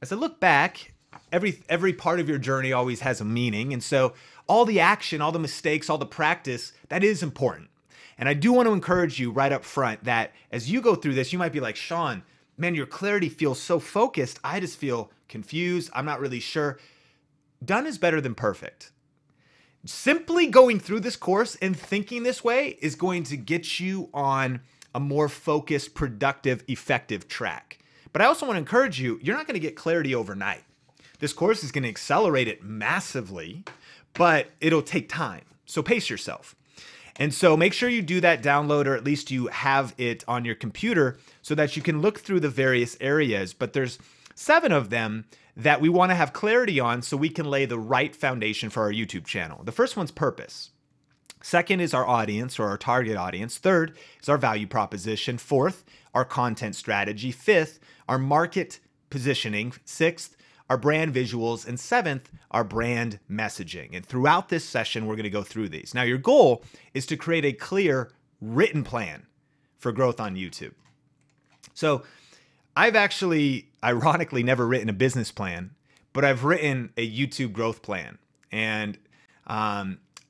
as I look back, every part of your journey always has a meaning. And so all the action, all the mistakes, all the practice, that is important. And I do want to encourage you right up front that as you go through this, you might be like, Sean, man, your clarity feels so focused. I just feel confused. I'm not really sure. Done is better than perfect. Simply going through this course and thinking this way is going to get you on a more focused, productive, effective track. But I also want to encourage you, you're not going to get clarity overnight. This course is going to accelerate it massively, but it'll take time. So pace yourself. And so make sure you do that download, or at least you have it on your computer so that you can look through the various areas. But there's 7 of them that we want to have clarity on so we can lay the right foundation for our YouTube channel. The first one's purpose. Second is our audience, or our target audience. Third is our value proposition. Fourth, our content strategy. Fifth, our market positioning. Sixth, our brand visuals. And seventh, our brand messaging. And throughout this session, we're going to go through these. Now, your goal is to create a clear written plan for growth on YouTube. So I've actually, ironically, never written a business plan, but I've written a YouTube growth plan. And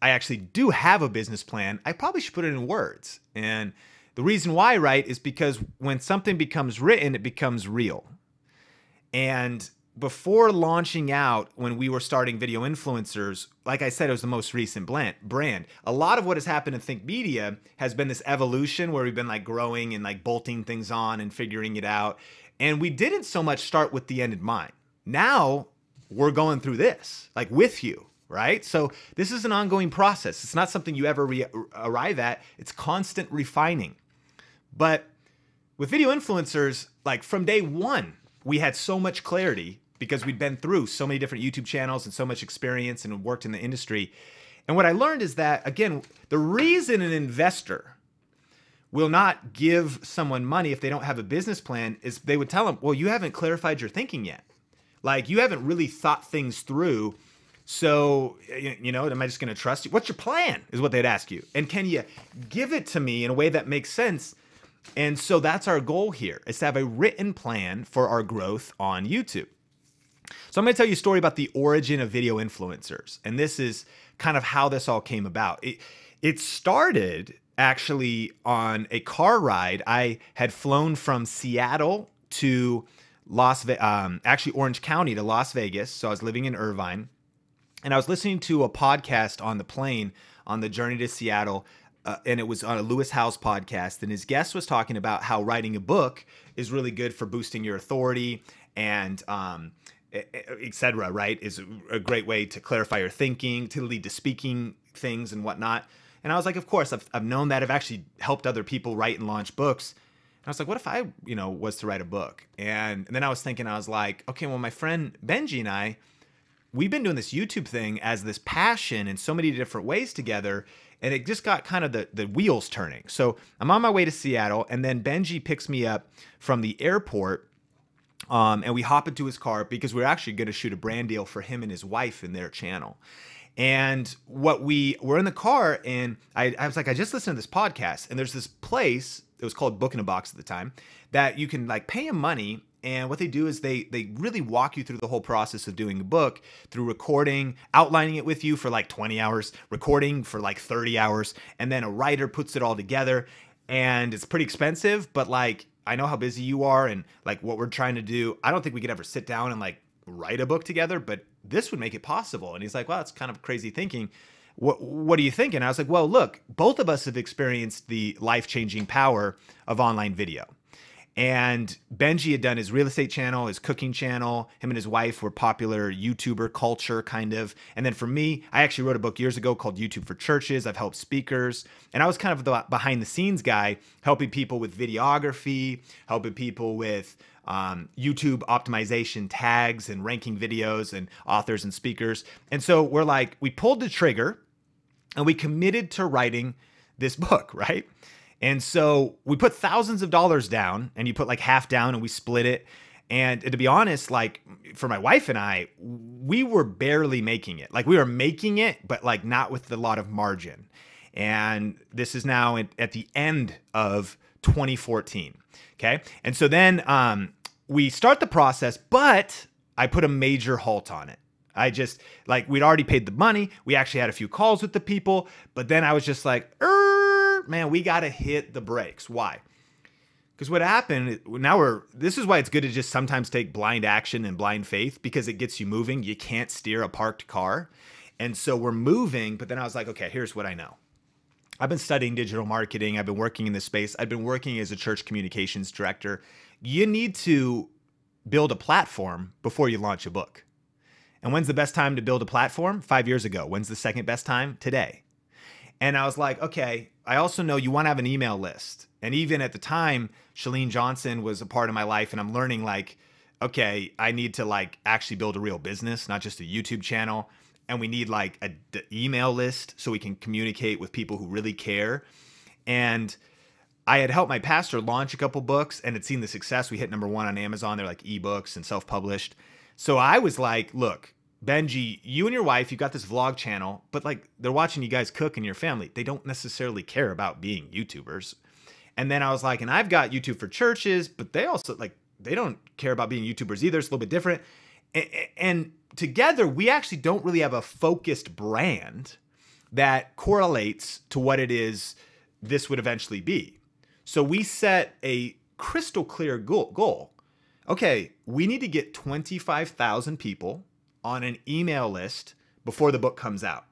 I actually do have a business plan. I probably should put it in words. And the reason why, right, is because when something becomes written, it becomes real. And before launching out, when we were starting Video Influencers, like I said, it was the most recent brand. A lot of what has happened in Think Media has been this evolution where we've been like growing and like bolting things on and figuring it out. And we didn't so much start with the end in mind. Now we're going through this, like with you, right? So this is an ongoing process. It's not something you ever arrive at. It's constant refining. But with Video Influencers, like from day one, we had so much clarity because we'd been through so many different YouTube channels and so much experience and worked in the industry. And what I learned is that, again, the reason an investor will not give someone money if they don't have a business plan is they would tell them, well, you haven't clarified your thinking yet. Like you haven't really thought things through. So, you know, am I just going to trust you? What's your plan is what they'd ask you. And can you give it to me in a way that makes sense? And so that's our goal here, is to have a written plan for our growth on YouTube. So I'm going to tell you a story about the origin of video influencers. And this is kind of how this all came about. It started actually on a car ride. I had flown from Seattle to actually Orange County to Las Vegas. So I was living in Irvine. And I was listening to a podcast on the plane on the journey to Seattle. And it was on a Lewis Howes podcast. And his guest was talking about how writing a book is really good for boosting your authority and et cetera, right? Is a great way to clarify your thinking, to lead to speaking things and whatnot. And I was like, of course, I've known that. I've actually helped other people write and launch books. And I was like, what if I, was to write a book? And then I was thinking, I was like, okay, well, my friend Benji and I, we've been doing this YouTube thing as this passion in so many different ways together. And it just got kind of the wheels turning. So I'm on my way to Seattle, and then Benji picks me up from the airport. And we hop into his car because we're actually going to shoot a brand deal for him and his wife in their channel. And we're in the car, and I was like, I just listened to this podcast, and there's this place, it was called Book in a Box at the time, that you can like pay them money. And what they do is they really walk you through the whole process of doing a book through recording, outlining it with you for like 20 hours, recording for like 30 hours, and then a writer puts it all together. And it's pretty expensive, but like, I know how busy you are and like what we're trying to do. I don't think we could ever sit down and like write a book together, but this would make it possible. And he's like, well, that's kind of crazy thinking. What are you thinking? I was like, well, look, both of us have experienced the life-changing power of online video. And Benji had done his real estate channel, his cooking channel. Him and his wife were popular YouTuber culture, kind of. And then for me, I actually wrote a book years ago called YouTube for Churches. I've helped speakers. And I was kind of the behind the scenes guy, helping people with videography, helping people with YouTube optimization tags and ranking videos and authors and speakers. And so we're like, we pulled the trigger and we committed to writing this book, right? And so we put thousands of dollars down, and you put like half down and we split it. And to be honest, like for my wife and I, we were barely making it. Like we were making it, but like not with a lot of margin. And this is now at the end of 2014. Okay. And so then we start the process, but I put a major halt on it. I just like, we'd already paid the money. We actually had a few calls with the people, but then I was just like, man, we got to hit the brakes. Why? Because what happened, this is why it's good to just sometimes take blind action and blind faith, because it gets you moving. You can't steer a parked car. And so we're moving, but then I was like, okay, here's what I know. I've been studying digital marketing. I've been working in this space. I've been working as a church communications director. You need to build a platform before you launch a book. And when's the best time to build a platform? 5 years ago. When's the second best time? Today. And I was like, okay, I also know you want to have an email list. And even at the time, Shalene Johnson was a part of my life, and I'm learning like, okay, I need to like actually build a real business, not just a YouTube channel. And we need like a email list so we can communicate with people who really care. And I had helped my pastor launch a couple books and had seen the success. We hit #1 on Amazon. They're like ebooks and self-published. So I was like, look, Benji, you and your wife, you got this vlog channel, but like they're watching you guys cook in your family. They don't necessarily care about being YouTubers. And then I was like, and I've got YouTube for churches, but they also like, they don't care about being YouTubers either. It's a little bit different. And together, we actually don't really have a focused brand that correlates to what it is this would eventually be. So we set a crystal clear goal. Okay, we need to get 25,000 people on an email list before the book comes out.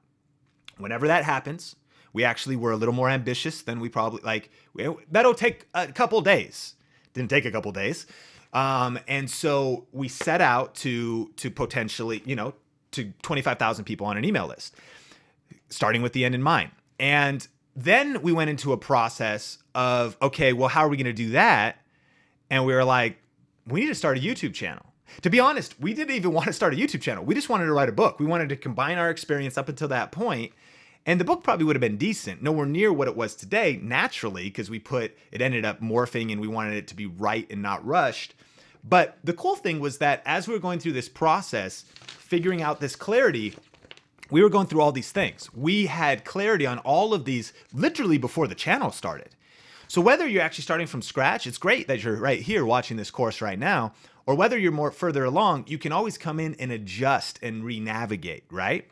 Whenever that happens, we actually were a little more ambitious than we probably like. That'll take a couple days. Didn't take a couple days. And so we set out to potentially, to 25,000 people on an email list, starting with the end in mind. And then we went into a process of, okay, well, how are we going to do that? And we were like, we need to start a YouTube channel. To be honest, we didn't even want to start a YouTube channel. We just wanted to write a book. We wanted to combine our experience up until that point. And the book probably would have been decent, nowhere near what it was today, naturally, because it ended up morphing and we wanted it to be right and not rushed. But the cool thing was that as we were going through this process, figuring out this clarity, we were going through all these things. We had clarity on all of these literally before the channel started. So whether you're actually starting from scratch, it's great that you're right here watching this course right now, or whether you're more further along, you can always come in and adjust and re-navigate, right?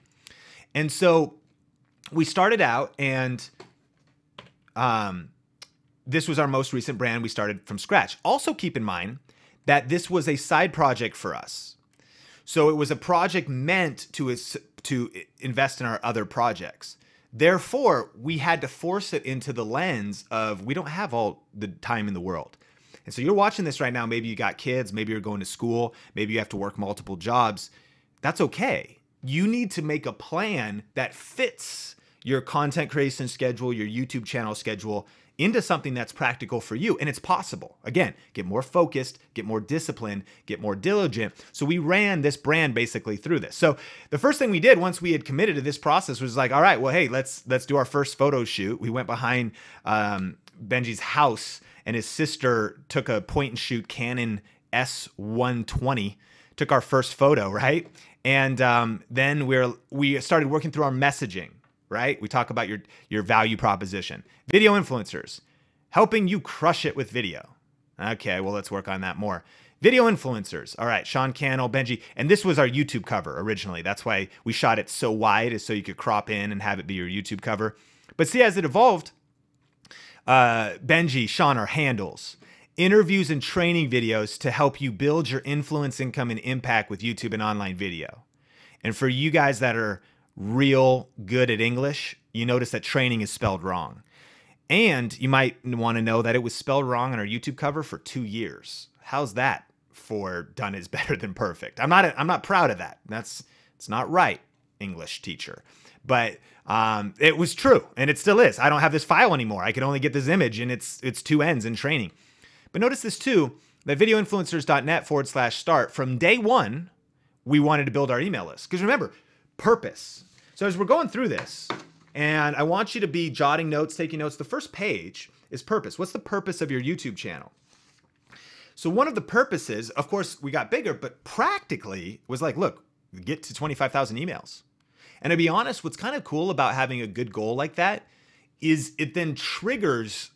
And so we started out, and this was our most recent brand. We started from scratch. Also keep in mind that this was a side project for us. So it was a project meant to invest in our other projects. Therefore, we had to force it into the lens of we don't have all the time in the world. And so you're watching this right now. Maybe you got kids. Maybe you're going to school. Maybe you have to work multiple jobs. That's okay. You need to make a plan that fits your content creation schedule, your YouTube channel schedule, into something that's practical for you. And it's possible. Again, get more focused, get more disciplined, get more diligent. So we ran this brand basically through this. So the first thing we did once we had committed to this process was like, all right, well, hey, let's do our first photo shoot. We went behind Benji's house, and his sister took a point and shoot Canon S120, took our first photo, right? And then we started working through our messaging. Right? We talk about your value proposition. Video influencers, helping you crush it with video. Okay, well, let's work on that more. Video influencers. All right, Sean Cannell, Benji. And this was our YouTube cover originally. That's why we shot it so wide, is so you could crop in and have it be your YouTube cover. But see, as it evolved, Benji, Sean are handles. Interviews and training videos to help you build your influence, income, and impact with YouTube and online video. And for you guys that are real good at English, you notice that training is spelled wrong. And you might want to know that it was spelled wrong on our YouTube cover for 2 years. How's that for done is better than perfect? I'm not proud of that. It's not right, English teacher. But it was true, and it still is. I don't have this file anymore. I can only get this image, and it's 2 ends in training. But notice this too, that videoinfluencers.net/start. From day one, we wanted to build our email list. Because remember, purpose. So as we're going through this, and I want you to be jotting notes, taking notes, the first page is purpose. What's the purpose of your YouTube channel? So one of the purposes, of course, we got bigger, but practically was like, look, get to 25,000 emails. And to be honest, what's kind of cool about having a good goal like that is it then triggers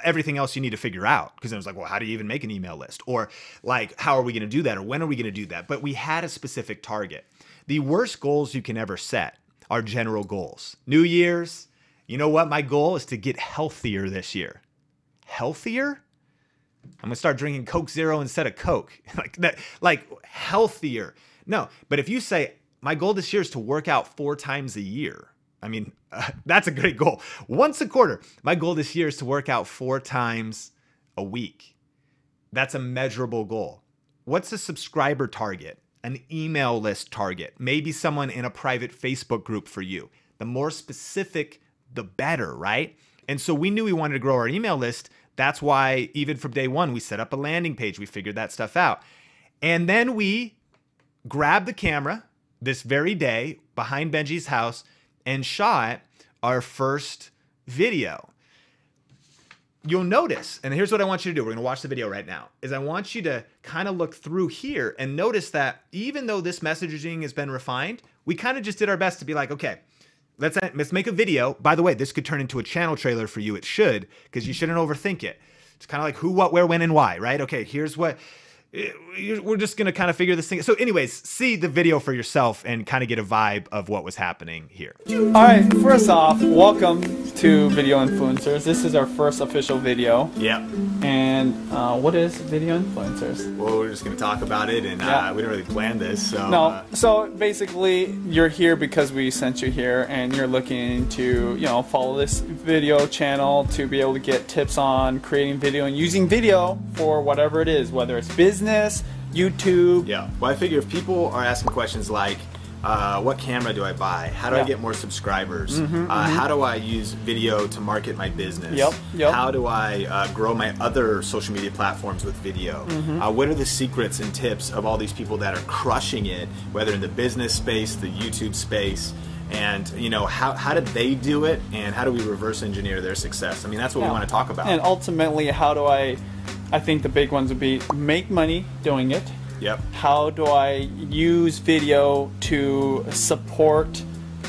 everything else you need to figure out. Because it was like, well, how do you even make an email list? Or like, how are we going to do that? Or when are we going to do that? But we had a specific target. The worst goals you can ever set are general goals. New Year's, you know what? My goal is to get healthier this year. Healthier? I'm gonna start drinking Coke Zero instead of Coke. like healthier. No, but if you say, my goal this year is to work out 4 times a year. I mean, that's a great goal. Once a quarter. My goal this year is to work out 4 times a week. That's a measurable goal. What's a subscriber target? An email list target, maybe someone in a private Facebook group for you. The more specific the better, right? And so we knew we wanted to grow our email list. That's why even from day one, we set up a landing page. We figured that stuff out. And then we grabbed the camera this very day behind Benji's house and shot our first video. You'll notice, and here's what I want you to do. We're going to watch the video right now, is I want you to kind of look through here and notice that even though this messaging has been refined, we kind of just did our best to be like, okay, let's make a video. By the way, this could turn into a channel trailer for you. It should, because you shouldn't overthink it. It's kind of like who, what, where, when, and why, right? Okay, here's what... We're just going to kind of figure this thing. So anyways, see the video for yourself and kind of get a vibe of what was happening here. All right, first off, welcome to Video Influencers. This is our first official video. Yep. And what is Video Influencers? Well, we're just going to talk about it, and we didn't really plan this. So, no, so basically you're here because we sent you here and you're looking to, follow this video channel to be able to get tips on creating video and using video for whatever it is, whether it's business, YouTube. Yeah. Well, I figure if people are asking questions like, what camera do I buy? How do I get more subscribers? How do I use video to market my business? Yep. How do I grow my other social media platforms with video? What are the secrets and tips of all these people that are crushing it, whether in the business space, the YouTube space? And how did they do it, and how do we reverse engineer their success? I mean, that's what we want to talk about. And ultimately, how do I think the big ones would be make money doing it. Yep. How do I use video to support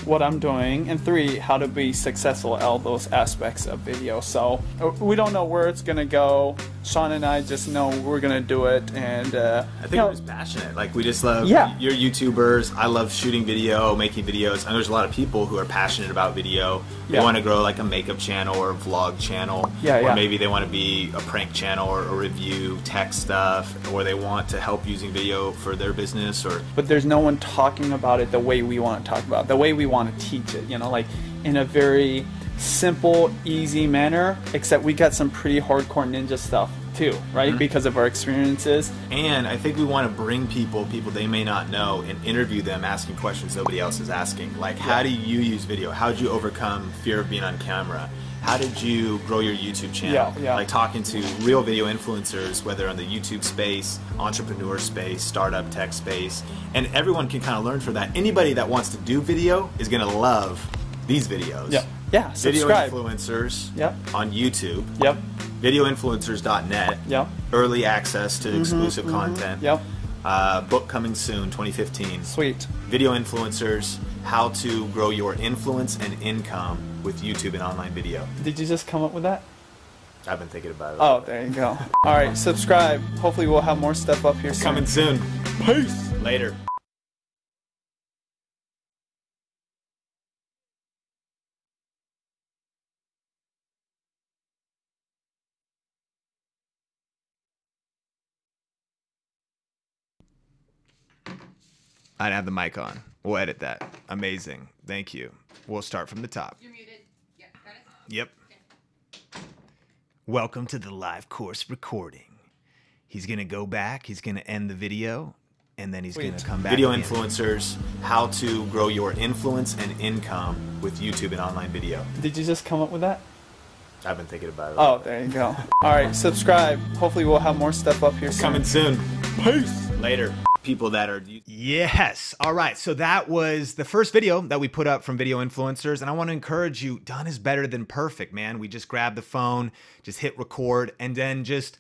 what I'm doing? And 3, how to be successful at all those aspects of video. So we don't know where it's gonna go. Sean and I just know we're gonna do it, and I think we're just passionate. Like, we just love. You're YouTubers. I love shooting video, making videos, and there's a lot of people who are passionate about video. They want to grow like a makeup channel or a vlog channel, or maybe they want to be a prank channel or review tech stuff, or they want to help using video for their business. But there's no one talking about it the way we want to talk about it, the way we want to teach it. Like in a very simple, easy manner. Except we got some pretty hardcore ninja stuff too, right? Because of our experiences. And I think we want to bring people they may not know, and interview them asking questions nobody else is asking. Like, how do you use video? How did you overcome fear of being on camera? How did you grow your YouTube channel? Like talking to real video influencers, whether in the YouTube space, entrepreneur space, startup tech space, and everyone can kind of learn from that. Anybody that wants to do video is going to love these videos. Yeah, subscribe. Video influencers on YouTube. Videoinfluencers.net. Early access to exclusive content. Book coming soon, 2015. Sweet. Video influencers, how to grow your influence and income with YouTube and online video. Did you just come up with that? I've been thinking about it. Oh, there you go. All right, subscribe. Hopefully we'll have more stuff up here soon. Coming soon. Peace. Later. I'd have the mic on. We'll edit that. Amazing. Thank you. We'll start from the top. You're muted. Yeah, got it? Yep. Okay. Welcome to the live course recording. He's going to go back. He's going to end the video, and then he's going to come back. Video influencers, how to grow your influence and income with YouTube and online video. Did you just come up with that? I've been thinking about it. Oh, there you go. All right, subscribe. Hopefully we'll have more stuff up here soon. Coming soon. Peace. Later. People that are... Yes. All right. So that was the first video that we put up from Video Influencers. And I want to encourage you, done is better than perfect, man. We just grabbed the phone, just hit record, and then just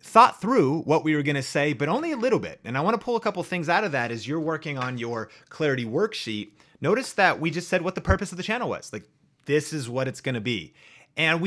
thought through what we were going to say, but only a little bit. And I want to pull a couple things out of that as you're working on your clarity worksheet. Notice that we just said what the purpose of the channel was. Like, this is what it's going to be. And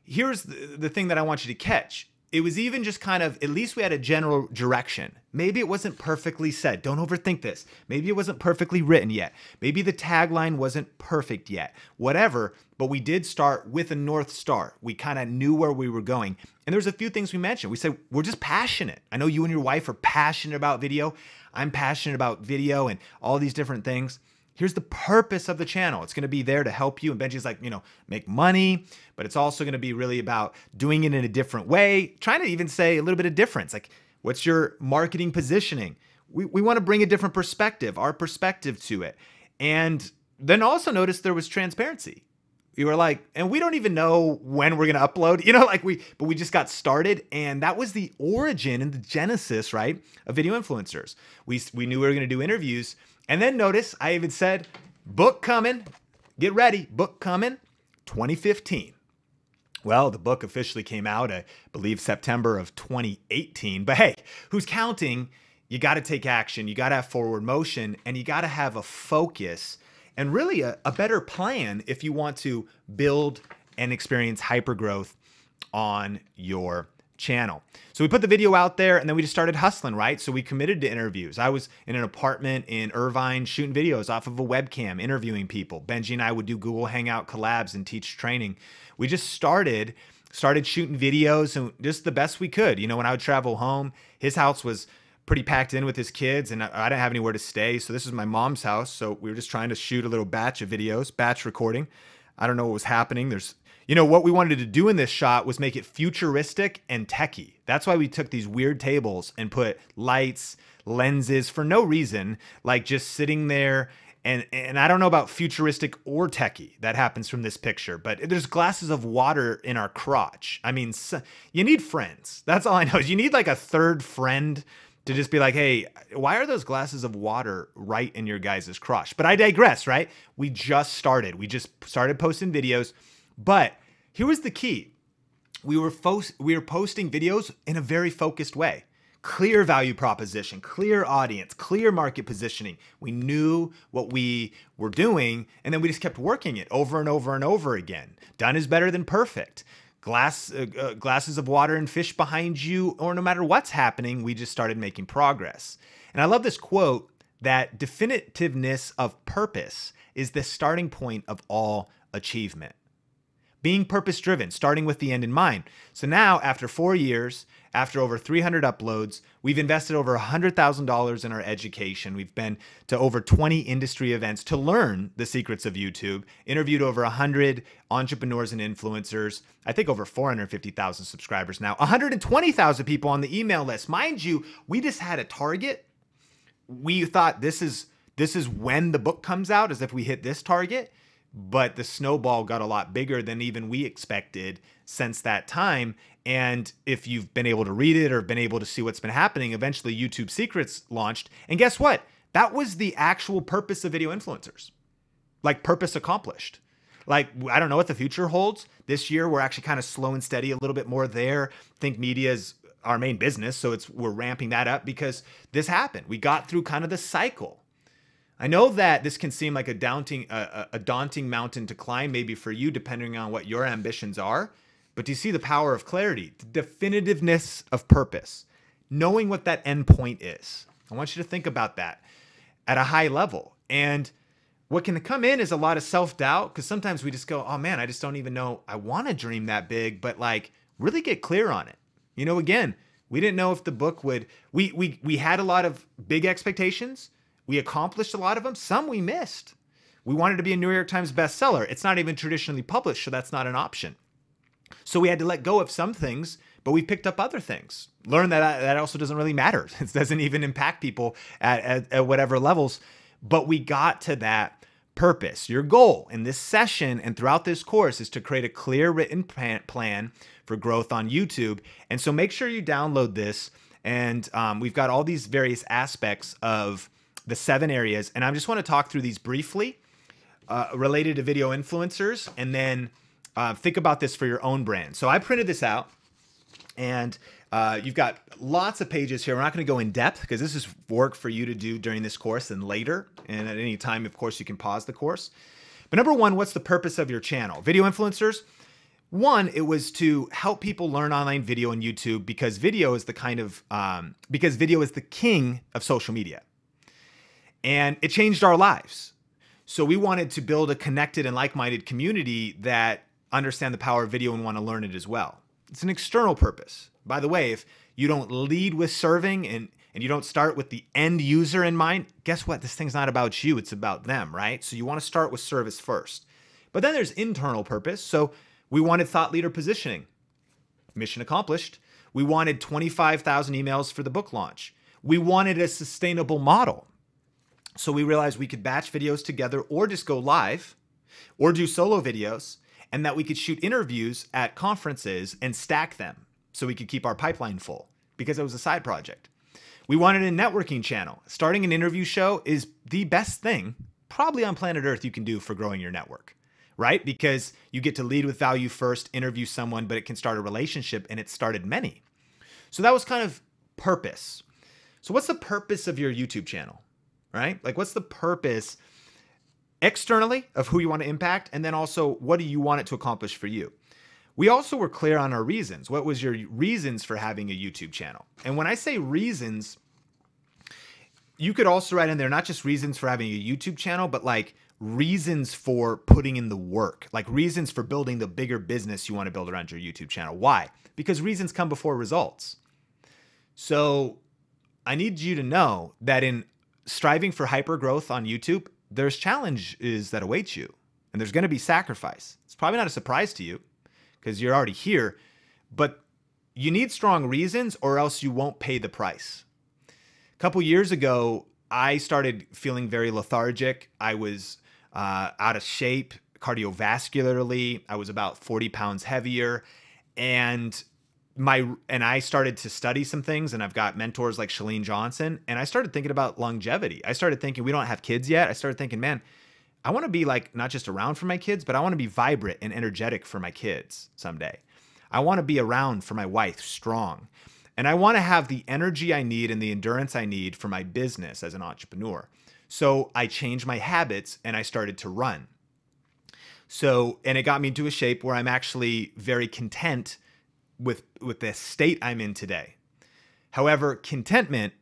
here's the thing that I want you to catch. It was even just kind of, at least we had a general direction. Maybe it wasn't perfectly said. Don't overthink this. Maybe it wasn't perfectly written yet. Maybe the tagline wasn't perfect yet. Whatever, but we did start with a North Star. We kind of knew where we were going. And there's a few things we mentioned. We said, we're just passionate. I know you and your wife are passionate about video. I'm passionate about video and all these different things. Here's the purpose of the channel. It's going to be there to help you. And Benji's like, make money, but it's also going to be really about doing it in a different way. Trying to even say a little bit of difference. Like, what's your marketing positioning? We want to bring a different perspective, our perspective to it. And then also notice there was transparency. We were like, and we don't even know when we're going to upload, but we just got started. And that was the origin and the genesis, right, of video influencers. We knew we were going to do interviews. And then notice I even said, book coming, get ready, book coming, 2015. Well, the book officially came out, I believe, September of 2018. But hey, who's counting? You got to take action. You got to have forward motion, and you got to have a focus and really a better plan if you want to build and experience hypergrowth on your channel. So we put the video out there, and then we just started hustling, right? So we committed to interviews. I was in an apartment in Irvine shooting videos off of a webcam, interviewing people. Benji and I would do Google Hangout collabs and teach training. We just started shooting videos and just the best we could. When I would travel home, his house was pretty packed in with his kids, and I didn't have anywhere to stay. So this is my mom's house. So we were just trying to shoot a little batch of videos, batch recording. I don't know what was happening. What we wanted to do in this shot was make it futuristic and techie. That's why we took these weird tables and put lights, lenses for no reason, like just sitting there. And I don't know about futuristic or techie. That happens from this picture, but there's glasses of water in our crotch. I mean, you need friends. That's all I know is you need like a third friend to just be like, hey, why are those glasses of water right in your guys' crotch? But I digress, right? We just started. We just started posting videos. But here was the key. We were posting videos in a very focused way. Clear value proposition, clear audience, clear market positioning. We knew what we were doing, and then we just kept working it over and over and over again. Done is better than perfect. Glasses of water and fish behind you, or no matter what's happening, we just started making progress. And I love this quote that definitiveness of purpose is the starting point of all achievement. Being purpose-driven, starting with the end in mind. So now, after 4 years, after over 300 uploads, we've invested over $100,000 in our education. We've been to over 20 industry events to learn the secrets of YouTube, interviewed over 100 entrepreneurs and influencers, I think over 450,000 subscribers now, 120,000 people on the email list. Mind you, we just had a target. We thought this is when the book comes out, as if we hit this target. But the snowball got a lot bigger than even we expected since that time. And if you've been able to read it or been able to see what's been happening, eventually YouTube Secrets launched. And guess what? That was the actual purpose of video influencers. Like, purpose accomplished. Like, I don't know what the future holds. This year, we're actually kind of slow and steady, a little bit more there. Think media is our main business. So we're ramping that up because this happened. We got through kind of the cycle. I know that this can seem like a daunting mountain to climb, maybe for you, depending on what your ambitions are. But do you see the power of clarity, the definitiveness of purpose, knowing what that end point is? I want you to think about that at a high level. And what can come in is a lot of self-doubt, because sometimes we just go, oh man, I just don't even know I want to dream that big, but like really get clear on it. Again, we didn't know if the book would, we had a lot of big expectations. We accomplished a lot of them. Some we missed. We wanted to be a New York Times bestseller. It's not even traditionally published, so that's not an option. So we had to let go of some things, but we picked up other things. Learn that also doesn't really matter. It doesn't even impact people at whatever levels. But we got to that purpose. Your goal in this session and throughout this course is to create a clear written plan for growth on YouTube. And so make sure you download this. And we've got all these various aspects of the 7 areas. And I just want to talk through these briefly related to video influencers. And then think about this for your own brand. So I printed this out, and you've got lots of pages here. We're not going to go in depth because this is work for you to do during this course and later. And at any time, of course, you can pause the course. But number one, what's the purpose of your channel? Video influencers. One, it was to help people learn online video on YouTube because video is the king of social media. And it changed our lives. So we wanted to build a connected and like-minded community that understand the power of video and want to learn it as well. It's an external purpose. By the way, if you don't lead with serving and you don't start with the end user in mind, guess what? This thing's not about you, it's about them, right? So you want to start with service first. But then there's internal purpose. So we wanted thought leader positioning. Mission accomplished. We wanted 25,000 emails for the book launch. We wanted a sustainable model. So we realized we could batch videos together or just go live or do solo videos and that we could shoot interviews at conferences and stack them so we could keep our pipeline full because it was a side project. We wanted a networking channel. Starting an interview show is the best thing probably on planet Earth you can do for growing your network, right? Because you get to lead with value first, interview someone, but it can start a relationship, and it started many. So that was kind of purpose. So what's the purpose of your YouTube channel, right? Like, what's the purpose externally of who you want to impact? And then also, what do you want it to accomplish for you? We also were clear on our reasons. What was your reasons for having a YouTube channel? And when I say reasons, you could also write in there, not just reasons for having a YouTube channel, but like reasons for putting in the work, like reasons for building the bigger business you want to build around your YouTube channel. Why? Because reasons come before results. So I need you to know that in striving for hypergrowth on YouTube, there's challenges that await you, and there's going to be sacrifice. It's probably not a surprise to you because you're already here, but you need strong reasons or else you won't pay the price. A couple years ago, I started feeling very lethargic. I was out of shape cardiovascularly. I was about 40 pounds heavier, and I started to study some things, and I've got mentors like Chalene Johnson, and I started thinking about longevity. I started thinking, we don't have kids yet. I started thinking, man, I want to be like not just around for my kids, but I want to be vibrant and energetic for my kids someday. I want to be around for my wife, strong. And I want to have the energy I need and the endurance I need for my business as an entrepreneur. So I changed my habits and I started to run. And it got me into a shape where I'm actually very content with the state I'm in today. However, contentment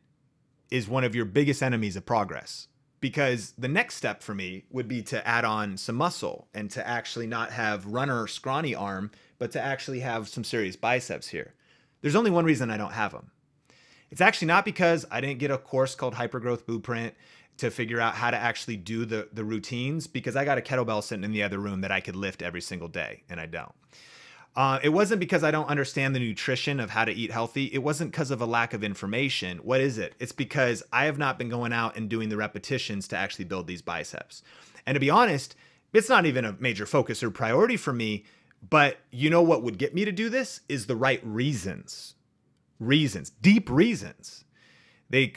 is one of your biggest enemies of progress, because the next step for me would be to add on some muscle and to actually not have runner scrawny arm, but to actually have some serious biceps here. There's only one reason I don't have them. It's actually not because I didn't get a course called Hypergrowth Blueprint to figure out how to actually do the routines, because I got a kettlebell sitting in the other room that I could lift every single day, and I don't. It wasn't because I don't understand the nutrition of how to eat healthy. It wasn't because of a lack of information. What is it? It's because I have not been going out and doing the repetitions to actually build these biceps. And to be honest, it's not even a major focus or priority for me, but you know what would get me to do this is the right reasons. Reasons, deep reasons.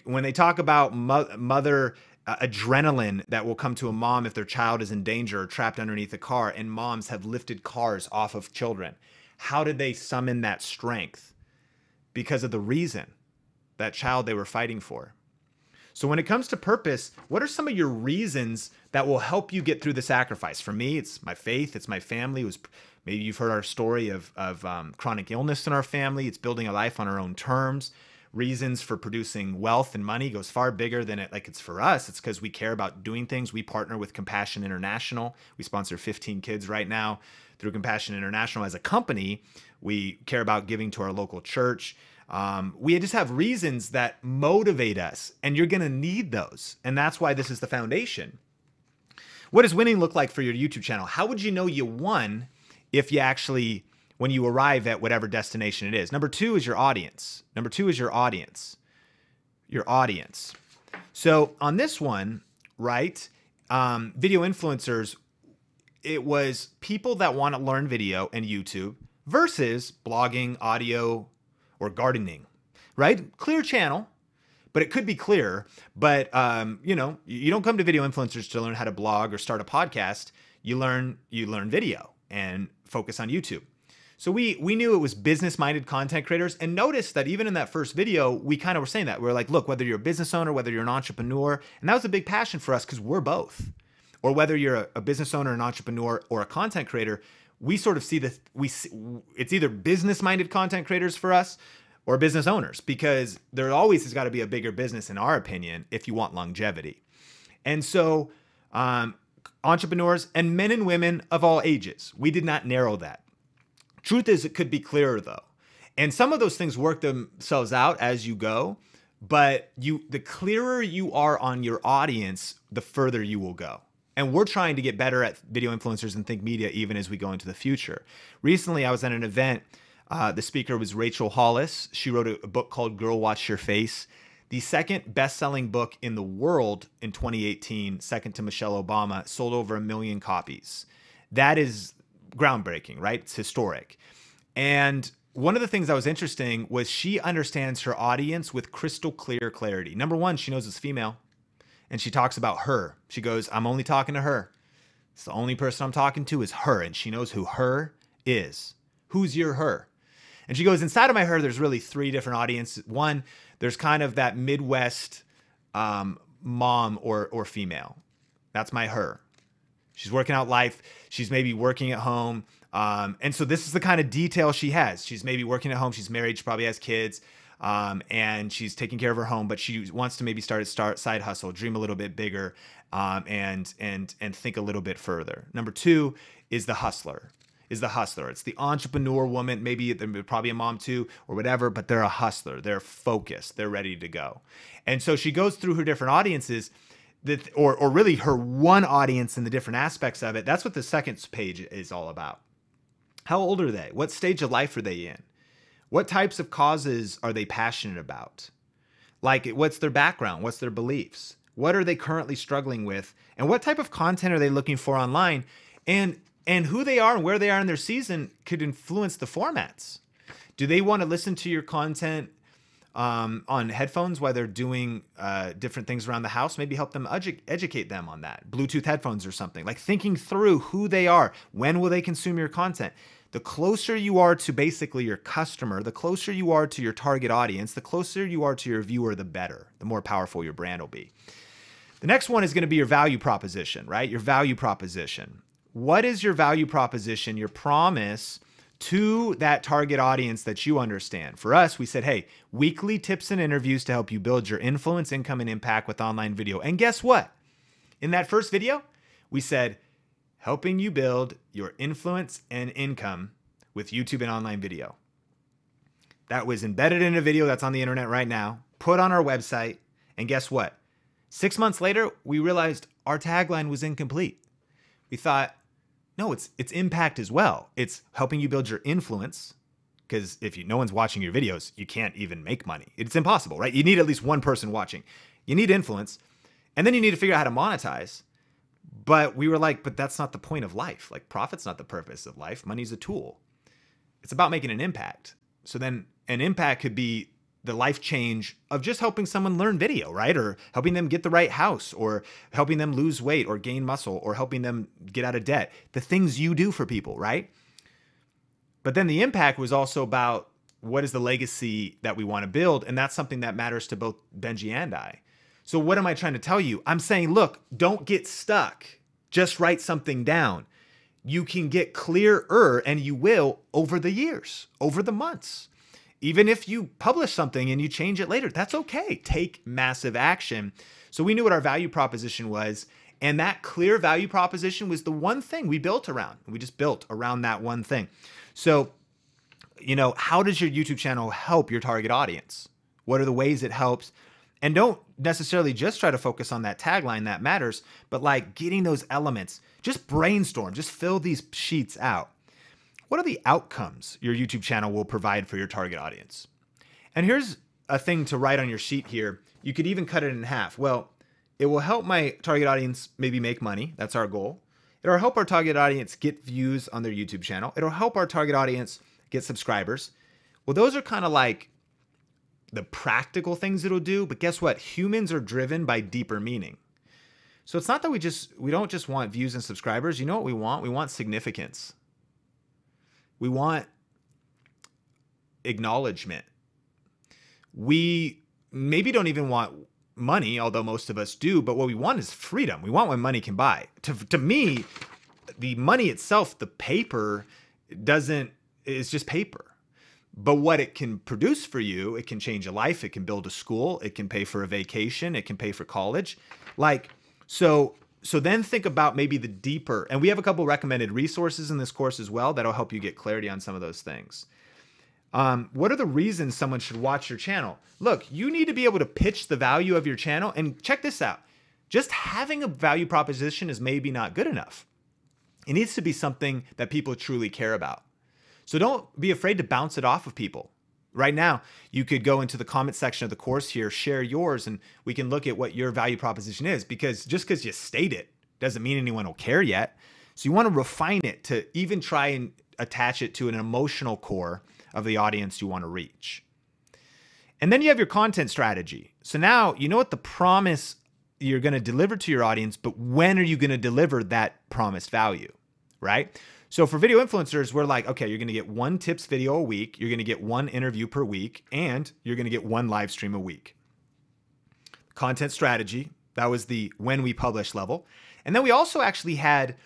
When they talk about mother adrenaline that will come to a mom if their child is in danger or trapped underneath a car, and moms have lifted cars off of children. How did they summon that strength? Because of the reason, that child they were fighting for. So when it comes to purpose, what are some of your reasons that will help you get through the sacrifice? For me, it's my faith, it's my family. Maybe you've heard our story of chronic illness in our family. It's building a life on our own terms. Reasons for producing wealth and money goes far bigger than it's for us. It's because we care about doing things. We partner with Compassion International. We sponsor 15 kids right now through Compassion International as a company. We care about giving to our local church. We just have reasons that motivate us, and you're going to need those. And that's why this is the foundation. What does winning look like for your YouTube channel? How would you know you won if you actually, when you arrive at whatever destination it is? Number two is your audience. Your audience. So on this one, right, video influencers, it was people that want to learn video and YouTube versus blogging, audio, or gardening, right? Clear channel, but it could be clearer. But, you don't come to video influencers to learn how to blog or start a podcast. You learn video and focus on YouTube. So we knew it was business-minded content creators, and notice that even in that first video, we kind of were saying that. We're like, look, whether you're a business owner, whether you're an entrepreneur, and that was a big passion for us because we're both. Or whether you're a business owner, an entrepreneur, or a content creator, we sort of see it's either business-minded content creators for us or business owners, because there always has got to be a bigger business, in our opinion, if you want longevity. And so entrepreneurs and men and women of all ages, we did not narrow that. Truth is, it could be clearer though. And some of those things work themselves out as you go, but the clearer you are on your audience, the further you will go. And we're trying to get better at video influencers and think media even as we go into the future. Recently, I was at an event. The speaker was Rachel Hollis. She wrote a book called Girl Watch Your Face, the second best-selling book in the world in 2018, second to Michelle Obama, sold over 1 million copies. That is groundbreaking, right? It's historic. And one of the things that was interesting was she understands her audience with crystal clear clarity. Number one, she knows it's female, and she talks about her. She goes, I'm only talking to her. It's the only person I'm talking to is her, and she knows who her is. Who's your her? And she goes, inside of my her, there's really 3 different audiences. One, there's kind of that Midwest mom or female. That's my her. She's working out life. She's maybe working at home. And so this is the kind of detail she has. She's maybe working at home. She's married. She probably has kids. And she's taking care of her home, but she wants to maybe start a side hustle, dream a little bit bigger, and think a little bit further. Number 2 is the hustler. It's the entrepreneur woman. Maybe they're probably a mom too or whatever, but they're a hustler. They're focused. They're ready to go. And so she goes through her different audiences or really her one audience and the different aspects of it. That's what the second page is all about. How old are they? What stage of life are they in? What types of causes are they passionate about? Like, what's their background? What's their beliefs? What are they currently struggling with? And what type of content are they looking for online? And who they are and where they are in their season could influence the formats. Do they want to listen to your content on headphones while they're doing different things around the house? Maybe help them educate them on that. Bluetooth headphones or something. Like thinking through who they are. When will they consume your content? The closer you are to basically your customer, the closer you are to your target audience, the closer you are to your viewer, the better, the more powerful your brand will be. The next one is going to be your value proposition, right? Your value proposition. What is your value proposition, your promise to that target audience that you understand? For us, we said, hey, weekly tips and interviews to help you build your influence, income, and impact with online video. And guess what? In that first video, we said, helping you build your influence and income with YouTube and online video. That was embedded in a video that's on the internet right now, put on our website. And guess what? 6 months later, we realized our tagline was incomplete. We thought, no, it's impact as well. It's helping you build your influence, because if no one's watching your videos, you can't even make money. It's impossible, right? You need at least one person watching. You need influence, and then you need to figure out how to monetize. But we were like, but that's not the point of life. Like, profit's not the purpose of life. Money's a tool. It's about making an impact. So then an impact could be the life change of just helping someone learn video, right? Or helping them get the right house, or helping them lose weight or gain muscle, or helping them get out of debt. The things you do for people, right? But then the impact was also about what is the legacy that we want to build. And that's something that matters to both Benji and I. So what am I trying to tell you? I'm saying, look, don't get stuck. Just write something down. You can get clearer, and you will, over the years, over the months. Even if you publish something and you change it later, that's okay. Take massive action. So we knew what our value proposition was. And that clear value proposition was the one thing we built around. We just built around that one thing. So, how does your YouTube channel help your target audience? What are the ways it helps? And don't necessarily just try to focus on that tagline, that matters, but like getting those elements, just brainstorm, just fill these sheets out. What are the outcomes your YouTube channel will provide for your target audience? And here's a thing to write on your sheet here. You could even cut it in half. Well, it will help my target audience maybe make money. That's our goal. It'll help our target audience get views on their YouTube channel. It'll help our target audience get subscribers. Well, those are kind of like the practical things it'll do. But guess what? Humans are driven by deeper meaning. So it's not that we don't just want views and subscribers. You know what we want? We want significance. We want acknowledgement. We maybe don't even want money, although most of us do, but what we want is freedom. We want what money can buy. To me, the money itself, the paper, is just paper. But what it can produce for you, it can change a life, it can build a school, it can pay for a vacation, it can pay for college. So then think about maybe the deeper, and we have a couple recommended resources in this course as well that'll help you get clarity on some of those things. What are the reasons someone should watch your channel? Look, you need to be able to pitch the value of your channel, and check this out. Just having a value proposition is maybe not good enough. It needs to be something that people truly care about. So don't be afraid to bounce it off of people. Right now, you could go into the comment section of the course here, share yours, and we can look at what your value proposition is, because just because you state it doesn't mean anyone will care yet. So you want to refine it to even try and attach it to an emotional core of the audience you want to reach. And then you have your content strategy. So now you know what the promise you're going to deliver to your audience, but when are you going to deliver that promised value, right? So for video influencers, we're like, okay, you're going to get 1 tips video a week, you're going to get 1 interview per week, and you're going to get 1 live stream a week. Content strategy, that was the when we publish level. And then we also actually had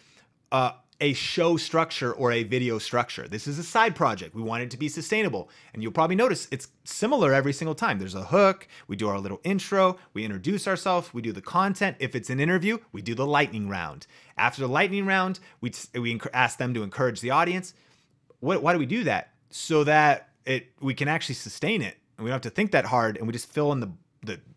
a show structure or a video structure. This is a side project. We want it to be sustainable. And you'll probably notice it's similar every single time. There's a hook, we do our little intro, we introduce ourselves, we do the content. If it's an interview, we do the lightning round. After the lightning round, we ask them to encourage the audience. Why do we do that? So that we can actually sustain it. And we don't have to think that hard, and we just fill in the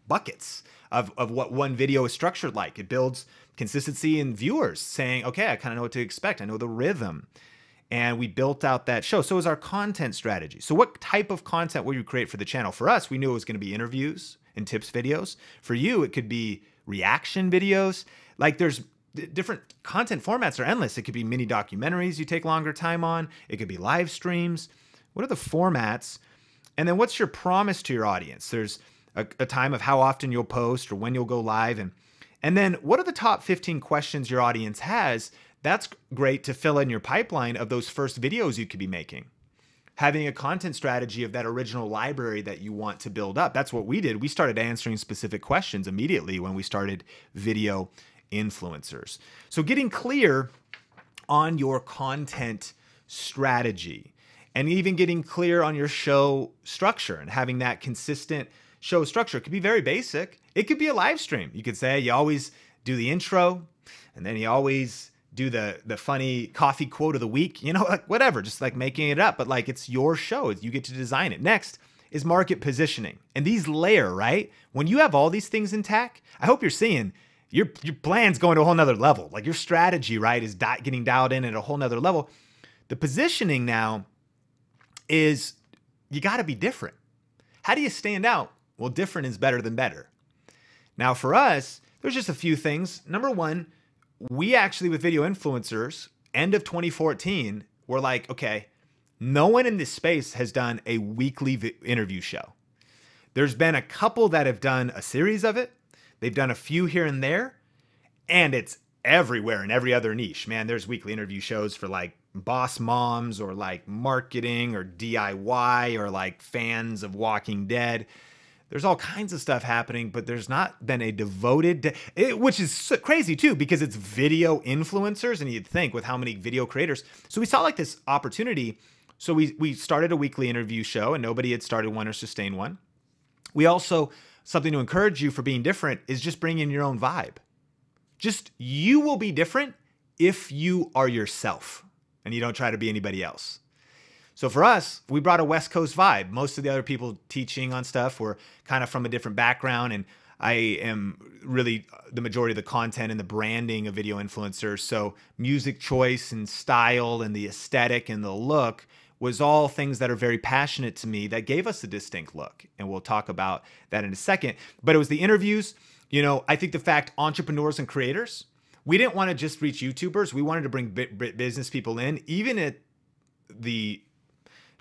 buckets of what one video is structured like. It builds consistency in viewers saying, okay, I kind of know what to expect. I know the rhythm. And we built out that show. So is our content strategy. So what type of content will you create for the channel? For us, we knew it was going to be interviews and tips videos. For you, it could be reaction videos. Like there's different content formats are endless. It could be mini documentaries you take longer time on. It could be live streams. What are the formats? And then what's your promise to your audience? There's a time of how often you'll post or when you'll go live. And then what are the top 15 questions your audience has? That's great to fill in your pipeline of those first videos you could be making. Having a content strategy of that original library that you want to build up. That's what we did. We started answering specific questions immediately when we started video influencers. So getting clear on your content strategy and even getting clear on your show structure and having that consistent show structure. It could be very basic. It could be a live stream. You could say you always do the intro and then you always do the funny coffee quote of the week, you know, like whatever, just like making it up, but like it's your show. You get to design it. Next is market positioning. And these layer, right? When you have all these things intact, I hope you're seeing your plan's going to a whole nother level. Like your strategy, right, is getting dialed in at a whole nother level. The positioning now is you got to be different. How do you stand out? Well, different is better than better. Now for us, there's just a few things. Number one, we actually with video influencers, end of 2014, we're like, okay, no one in this space has done a weekly interview show. There's been a couple that have done a series of it. They've done a few here and there, and it's everywhere in every other niche. Man, there's weekly interview shows for like boss moms or like marketing or DIY or like fans of Walking Dead. There's all kinds of stuff happening, but there's not been a devoted, which is so crazy too, because it's video influencers, and you'd think with how many video creators. So we saw like this opportunity. So we started a weekly interview show, and nobody had started one or sustained one. We also, something to encourage you for being different is just bring in your own vibe. Just you will be different if you are yourself and you don't try to be anybody else. So for us, we brought a West Coast vibe. Most of the other people teaching on stuff were kind of from a different background, and I am really the majority of the content and the branding of video influencers. So music choice and style and the aesthetic and the look was all things that are very passionate to me that gave us a distinct look. And we'll talk about that in a second. But it was the interviews. You know, I think the fact entrepreneurs and creators, we didn't want to just reach YouTubers. We wanted to bring business people in, even at the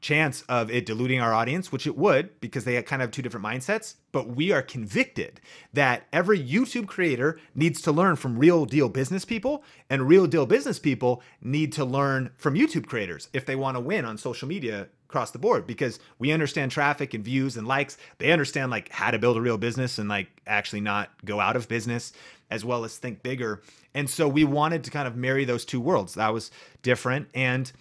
chance of it diluting our audience, which it would, because they kind of have two different mindsets. But we are convicted that every YouTube creator needs to learn from real deal business people, and real deal business people need to learn from YouTube creators if they want to win on social media across the board, because we understand traffic and views and likes. They understand like how to build a real business and like actually not go out of business, as well as think bigger. And so we wanted to kind of marry those two worlds. That was different. And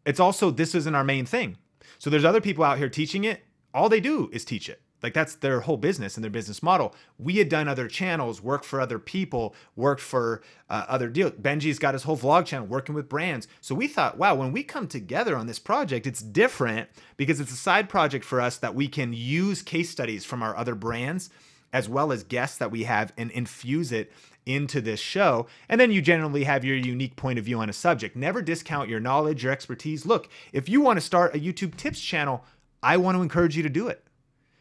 it's also, this isn't our main thing. So there's other people out here teaching it. All they do is teach it. Like that's their whole business and their business model. We had done other channels, worked for other people, worked for other deals. Benji's got his whole vlog channel working with brands. So we thought, wow, when we come together on this project, it's different because it's a side project for us that we can use case studies from our other brands as well as guests that we have and infuse it into this show. And then you generally have your unique point of view on a subject. Never discount your knowledge, your expertise. Look, if you want to start a YouTube tips channel, I want to encourage you to do it.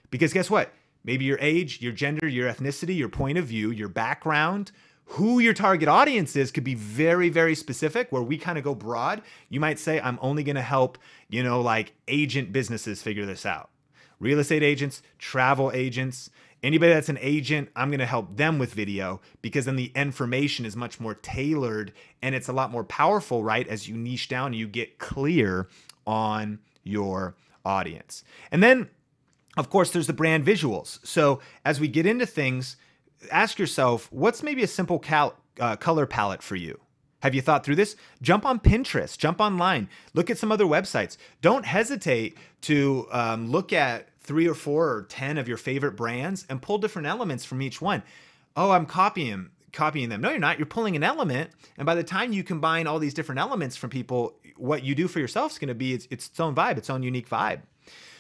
Because guess what? Maybe your age, your gender, your ethnicity, your point of view, your background, Who your target audience is could be very, very specific, where we kind of go broad. You might say, I'm only going to help, like agent businesses figure this out. Real estate agents, travel agents, anybody that's an agent, I'm going to help them with video, because then the information is much more tailored and it's a lot more powerful, right? As you niche down and you get clear on your audience. And then, of course, there's the brand visuals. So as we get into things, ask yourself, what's maybe a simple color palette for you? Have you thought through this? Jump on Pinterest, jump online, look at some other websites. Don't hesitate to look at 3 or 4 or 10 of your favorite brands and pull different elements from each one. Oh, I'm copying them. No, you're not. You're pulling an element. And by the time you combine all these different elements from people, what you do for yourself is going to be its own vibe, its own unique vibe.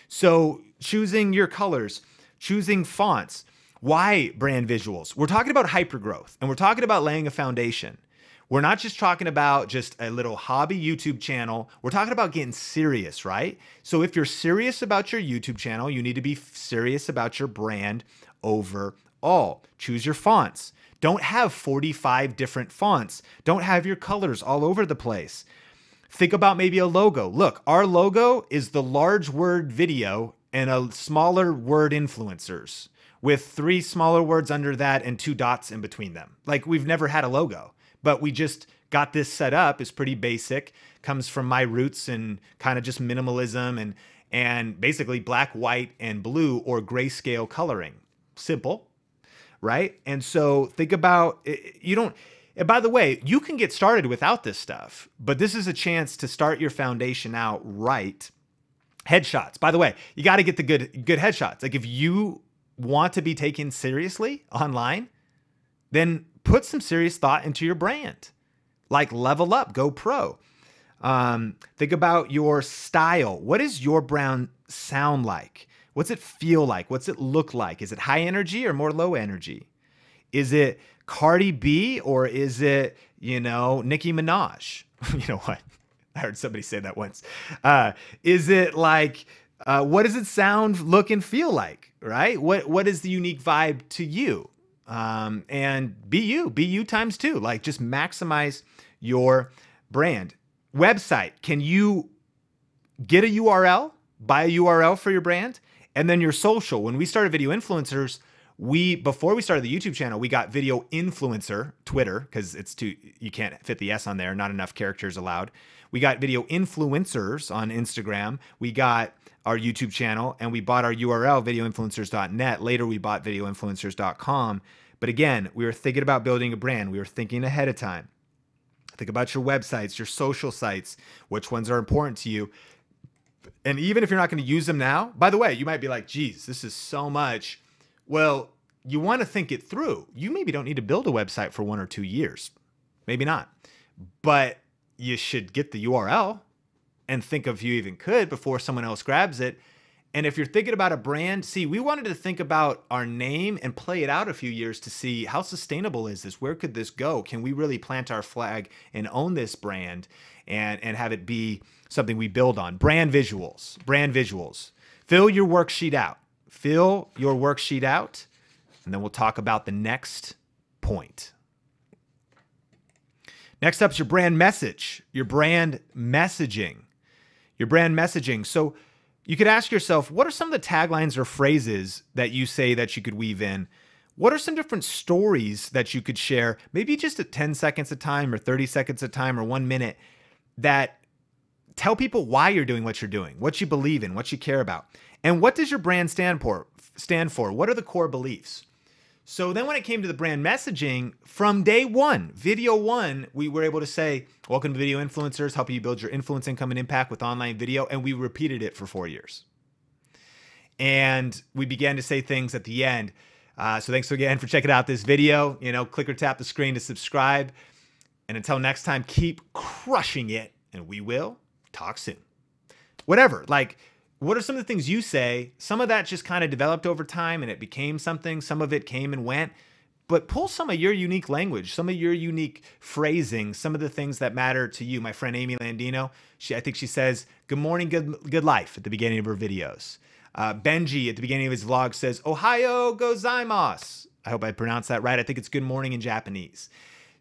So choosing your colors, choosing fonts. Why brand visuals? We're talking about hypergrowth, and we're talking about laying a foundation. We're not just talking about just a little hobby YouTube channel. We're talking about getting serious, right? So if you're serious about your YouTube channel, you need to be serious about your brand overall. Choose your fonts. Don't have 45 different fonts. Don't have your colors all over the place. Think about maybe a logo. Look, our logo is the large word video and a smaller word influencers, with 3 smaller words under that and 2 dots in between them. Like, we've never had a logo, but we just got this set up. It's pretty basic, comes from my roots and kind of just minimalism and basically black, white, and blue or grayscale coloring. Simple, right? And so think about, and by the way, you can get started without this stuff, but this is a chance to start your foundation out right. Headshots. By the way, you got to get the good headshots. Like, if you want to be taken seriously online, then put some serious thought into your brand. Like, level up, go pro. Think about your style. What does your brand sound like? What's it feel like? What's it look like? Is it high energy or more low energy? Is it Cardi B or is it, Nicki Minaj? You know what? I heard somebody say that once. Is it like, what does it sound, look, and feel like, right? What is the unique vibe to you? And be you times 2. Like, just maximize your brand. Website. Can you get a URL, buy a URL for your brand? And then your social. When we started Video Influencers, before we started the YouTube channel, we got Video Influencer, Twitter, because you can't fit the S on there, not enough characters allowed. We got Video Influencers on Instagram. We got our YouTube channel, and we bought our URL, videoinfluencers.net. Later, we bought videoinfluencers.com. But again, we were thinking about building a brand. We were thinking ahead of time. Think about your websites, your social sites, which ones are important to you. And even if you're not going to use them now, by the way, you might be like, geez, this is so much. Well, you want to think it through. You maybe don't need to build a website for 1 or 2 years. Maybe not. But you should get the URL and think if you even could before someone else grabs it. And if you're thinking about a brand, we wanted to think about our name and play it out a few years to see how sustainable is this? Where could this go? Can we really plant our flag and own this brand and have it be something we build on? Brand visuals. Fill your worksheet out. And then we'll talk about the next point. Next up is your brand message, your brand messaging. So you could ask yourself, what are some of the taglines or phrases that you say that you could weave in? What are some different stories that you could share, maybe just at 10 seconds a time or 30 seconds a time or 1 minute, that tell people why you're doing what you're doing, what you believe in, what you care about? And what does your brand stand for? What are the core beliefs? So then when it came to the brand messaging, from day 1, video 1, we were able to say, welcome to Video Influencers, helping you build your influence, income, and impact with online video. And we repeated it for 4 years. And we began to say things at the end. So thanks again for checking out this video. Click or tap the screen to subscribe. And until next time, keep crushing it. And we will talk soon. Whatever, what are some of the things you say? Some of that just kind of developed over time and it became something. Some of it came and went. But pull some of your unique language, some of your unique phrasing, some of the things that matter to you. My friend Amy Landino, I think she says, good morning, good life at the beginning of her videos. Benji at the beginning of his vlog says, Ohio gozaimasu. I hope I pronounced that right. I think it's good morning in Japanese.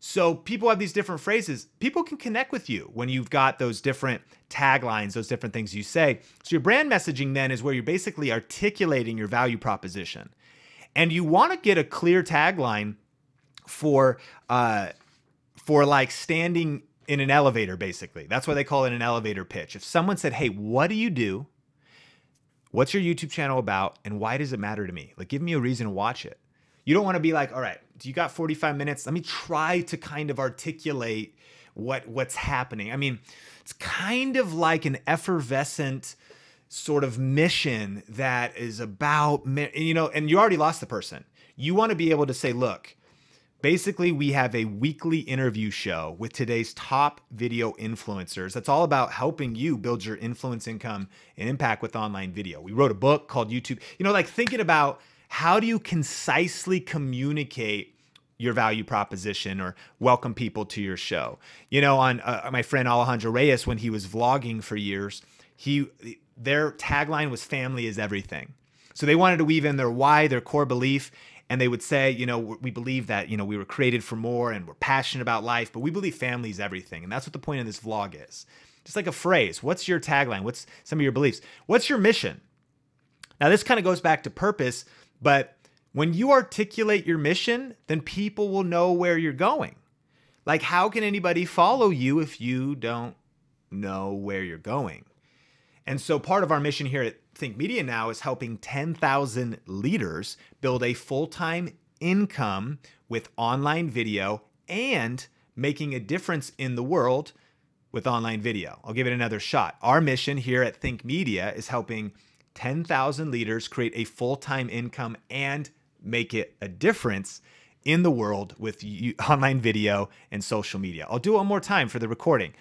So people have these different phrases. People can connect with you when you've got those different taglines, those different things you say. So your brand messaging then is where you're basically articulating your value proposition. And you want to get a clear tagline for like standing in an elevator, basically. That's why they call it an elevator pitch. If someone said, hey, what do you do? What's your YouTube channel about? And why does it matter to me? Like, give me a reason to watch it. You don't want to be like, all right, you got 45 minutes. Let me try to kind of articulate what's happening. I mean, it's kind of like an effervescent sort of mission that is about, you know, and you already lost the person. You want to be able to say, look, basically we have a weekly interview show with today's top video influencers. That's all about helping you build your influence, income, and impact with online video. We wrote a book called YouTube, you know, like thinking about how do you concisely communicate your value proposition or welcome people to your show. You know, on my friend Alejandro Reyes, when he was vlogging for years, their tagline was family is everything. So they wanted to weave in their why, their core belief, and they would say, you know, we believe that, you know, we were created for more and we're passionate about life, but we believe family is everything. And that's what the point of this vlog is. Just like a phrase. What's your tagline? What's some of your beliefs? What's your mission? Now, this kind of goes back to purpose, but when you articulate your mission, then people will know where you're going. Like, how can anybody follow you if you don't know where you're going? And so part of our mission here at Think Media now is helping 10,000 leaders build a full-time income with online video and making a difference in the world with online video. I'll give it another shot. Our mission here at Think Media is helping 10,000 leaders create a full-time income and make it a difference in the world with online video and social media. I'll do it one more time for the recording.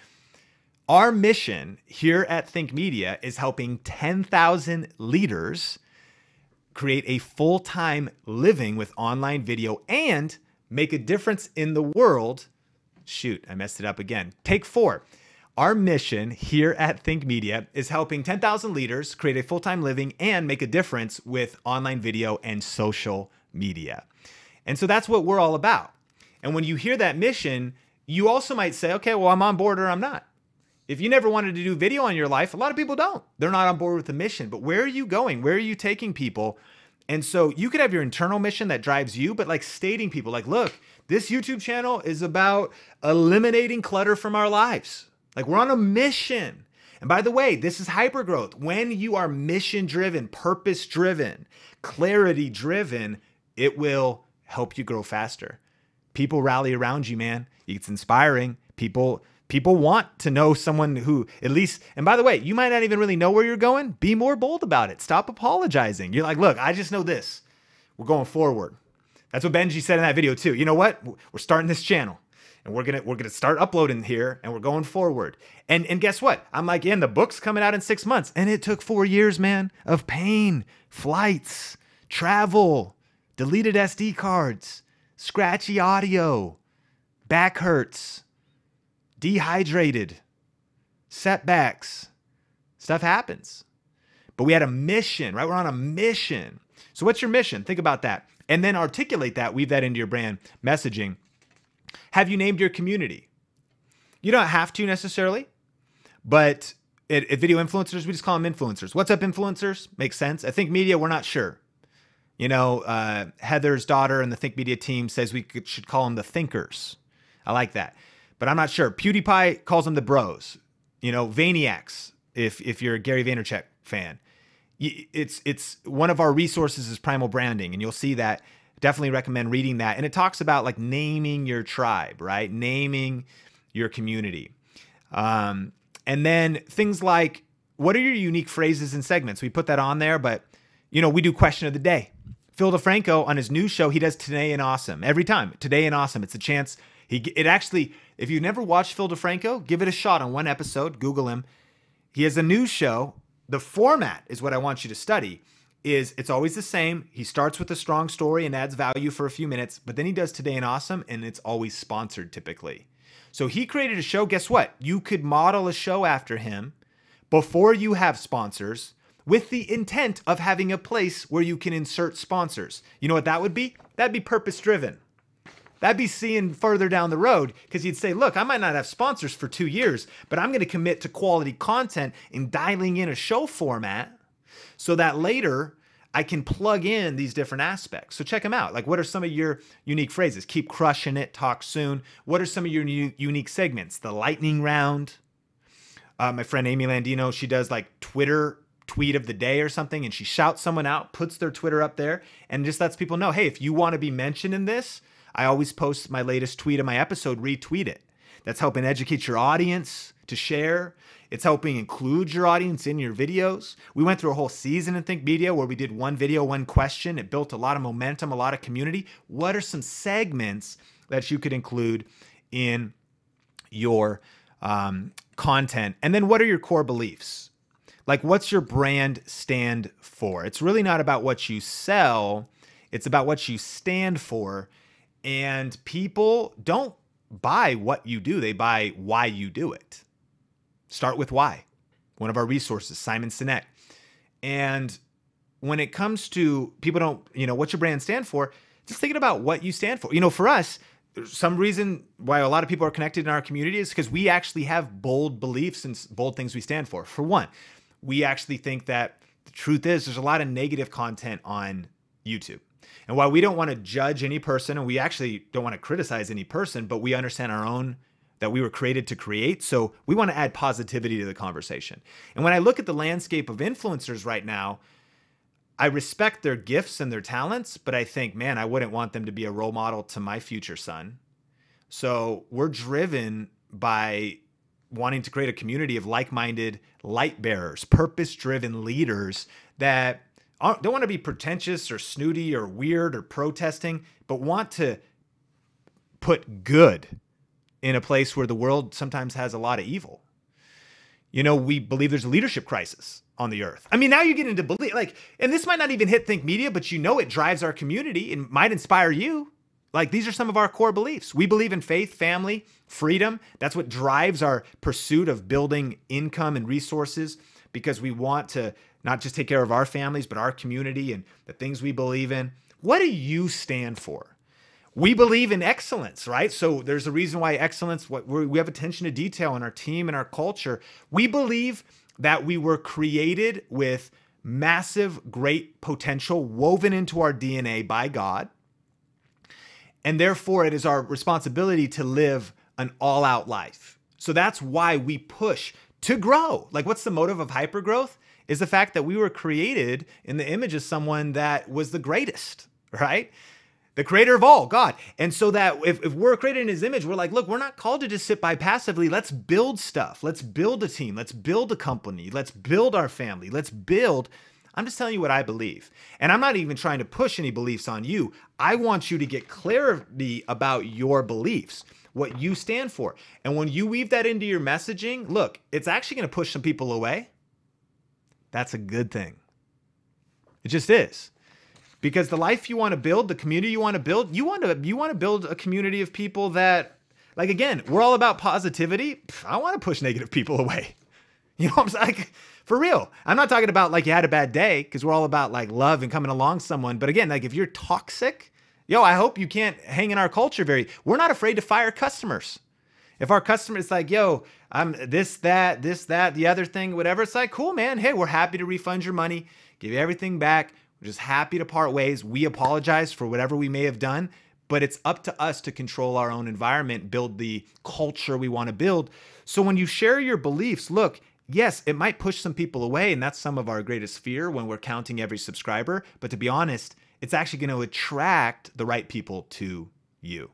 Our mission here at Think Media is helping 10,000 leaders create a full-time living with online video and make a difference in the world. Shoot, I messed it up again. Take 4. Our mission here at Think Media is helping 10,000 leaders create a full-time living and make a difference with online video and social media. And so that's what we're all about. And when you hear that mission, you also might say, okay, well, I'm on board or I'm not. If you never wanted to do video on your life, a lot of people don't. They're not on board with the mission. But where are you going? Where are you taking people? And so you could have your internal mission that drives you, but like stating people like, look, this YouTube channel is about eliminating clutter from our lives. Like, we're on a mission. And by the way, this is hypergrowth. When you are mission-driven, purpose-driven, clarity-driven, it will help you grow faster. People rally around you, man. It's inspiring. People want to know someone who at least, and by the way, you might not even really know where you're going. Be more bold about it. Stop apologizing. You're like, look, I just know this. We're going forward. That's what Benji said in that video too. You know what? We're starting this channel. And we're gonna start uploading here, and we're going forward. And guess what? I'm like, the book's coming out in 6 months, and it took 4 years, man, of pain, flights, travel, deleted SD cards, scratchy audio, back hurts, dehydrated, setbacks. Stuff happens. But we had a mission, right? We're on a mission. So what's your mission? Think about that, and then articulate that. Weave that into your brand messaging. Have you named your community? You don't have to necessarily, but at video influencers, we just call them influencers. What's up, influencers? Makes sense. At Think Media, we're not sure. You know, Heather's daughter and the Think Media team says we should call them the thinkers. I like that, but I'm not sure. PewDiePie calls them the bros. You know, Vayniacs, if you're a Gary Vaynerchuk fan. It's one of our resources is Primal Branding, and you'll see that. Definitely recommend reading that. And it talks about like naming your tribe, right? Naming your community. And then things like, what are your unique phrases and segments? We put that on there, but you know, we do question of the day. Phil DeFranco on his new show, he does Today and Awesome every time. Today and Awesome. It's a chance. It actually, if you've never watched Phil DeFranco, give it a shot on one episode. Google him. He has a new show. The format is what I want you to study. It's always the same. He starts with a strong story and adds value for a few minutes, but then he does Today and Awesome, and it's always sponsored typically. So he created a show. Guess what? You could model a show after him before you have sponsors, with the intent of having a place where you can insert sponsors. You know what that would be? That'd be purpose-driven. That'd be seeing further down the road, because you'd say, look, I might not have sponsors for 2 years, but I'm going to commit to quality content and dialing in a show format so that later I can plug in these different aspects. So check them out. Like, what are some of your unique phrases? Keep crushing it, talk soon. What are some of your unique segments? The lightning round. My friend Amy Landino, she does like Twitter tweet of the day or something, and she shouts someone out, puts their Twitter up there, and just lets people know, hey, if you want to be mentioned in this, I always post my latest tweet of my episode, retweet it. That's helping educate your audience to share. It's helping include your audience in your videos. We went through a whole season in Think Media where we did one video, one question. It built a lot of momentum, a lot of community. What are some segments that you could include in your content? And then what are your core beliefs? Like, what's your brand stand for? It's really not about what you sell. It's about what you stand for. And people don't buy what you do. They buy why you do it. Start with why. One of our resources, Simon Sinek. And when it comes to people don't, what's your brand stand for? Just thinking about what you stand for. For us, some reason why a lot of people are connected in our community is because we actually have bold beliefs and bold things we stand for. For one, we actually think that the truth is there's a lot of negative content on YouTube. And while we don't want to judge any person, and we actually don't want to criticize any person, but we understand our own, that we were created to create. So we want to add positivity to the conversation. And when I look at the landscape of influencers right now, I respect their gifts and their talents, but I think, man, I wouldn't want them to be a role model to my future son. So we're driven by wanting to create a community of like-minded light bearers, purpose-driven leaders that don't want to be pretentious or snooty or weird or protesting, but want to put good in a place where the world sometimes has a lot of evil. We believe there's a leadership crisis on the earth. I mean, now you get into belief, and this might not even hit Think Media, but it drives our community and might inspire you. Like, these are some of our core beliefs. We believe in faith, family, freedom. That's what drives our pursuit of building income and resources, because we want to not just take care of our families, but our community and the things we believe in. What do you stand for? We believe in excellence, right? So there's a reason why excellence, we have attention to detail in our team and our culture. We believe that we were created with massive, great potential woven into our DNA by God. And therefore, it is our responsibility to live an all-out life. So that's why we push to grow. Like, what's the motive of hypergrowth? Is the fact that we were created in the image of someone that was the greatest, right? The creator of all, God. And so that if we're created in his image, we're like, look, we're not called to just sit by passively. Let's build stuff. Let's build a team. Let's build a company. Let's build our family. Let's build. I'm just telling you what I believe. And I'm not even trying to push any beliefs on you. I want you to get clarity about your beliefs, what you stand for. And when you weave that into your messaging, look, it's actually going to push some people away. That's a good thing. It just is. Because the life you want to build, the community you want to build, you want to build a community of people that, like, again, we're all about positivity. I want to push negative people away. You know what I'm saying? Like, for real. I'm not talking about like you had a bad day, because we're all about like love and coming along someone. But again, like, if you're toxic, I hope you can't hang in our culture we're not afraid to fire customers. If our customer is like, I'm this, that, the other thing, whatever, it's like, cool, man. Hey, we're happy to refund your money, give you everything back. We're just happy to part ways. We apologize for whatever we may have done, but it's up to us to control our own environment, build the culture we want to build. So when you share your beliefs, look, yes, it might push some people away, and that's some of our greatest fear when we're counting every subscriber. But to be honest, it's actually going to attract the right people to you.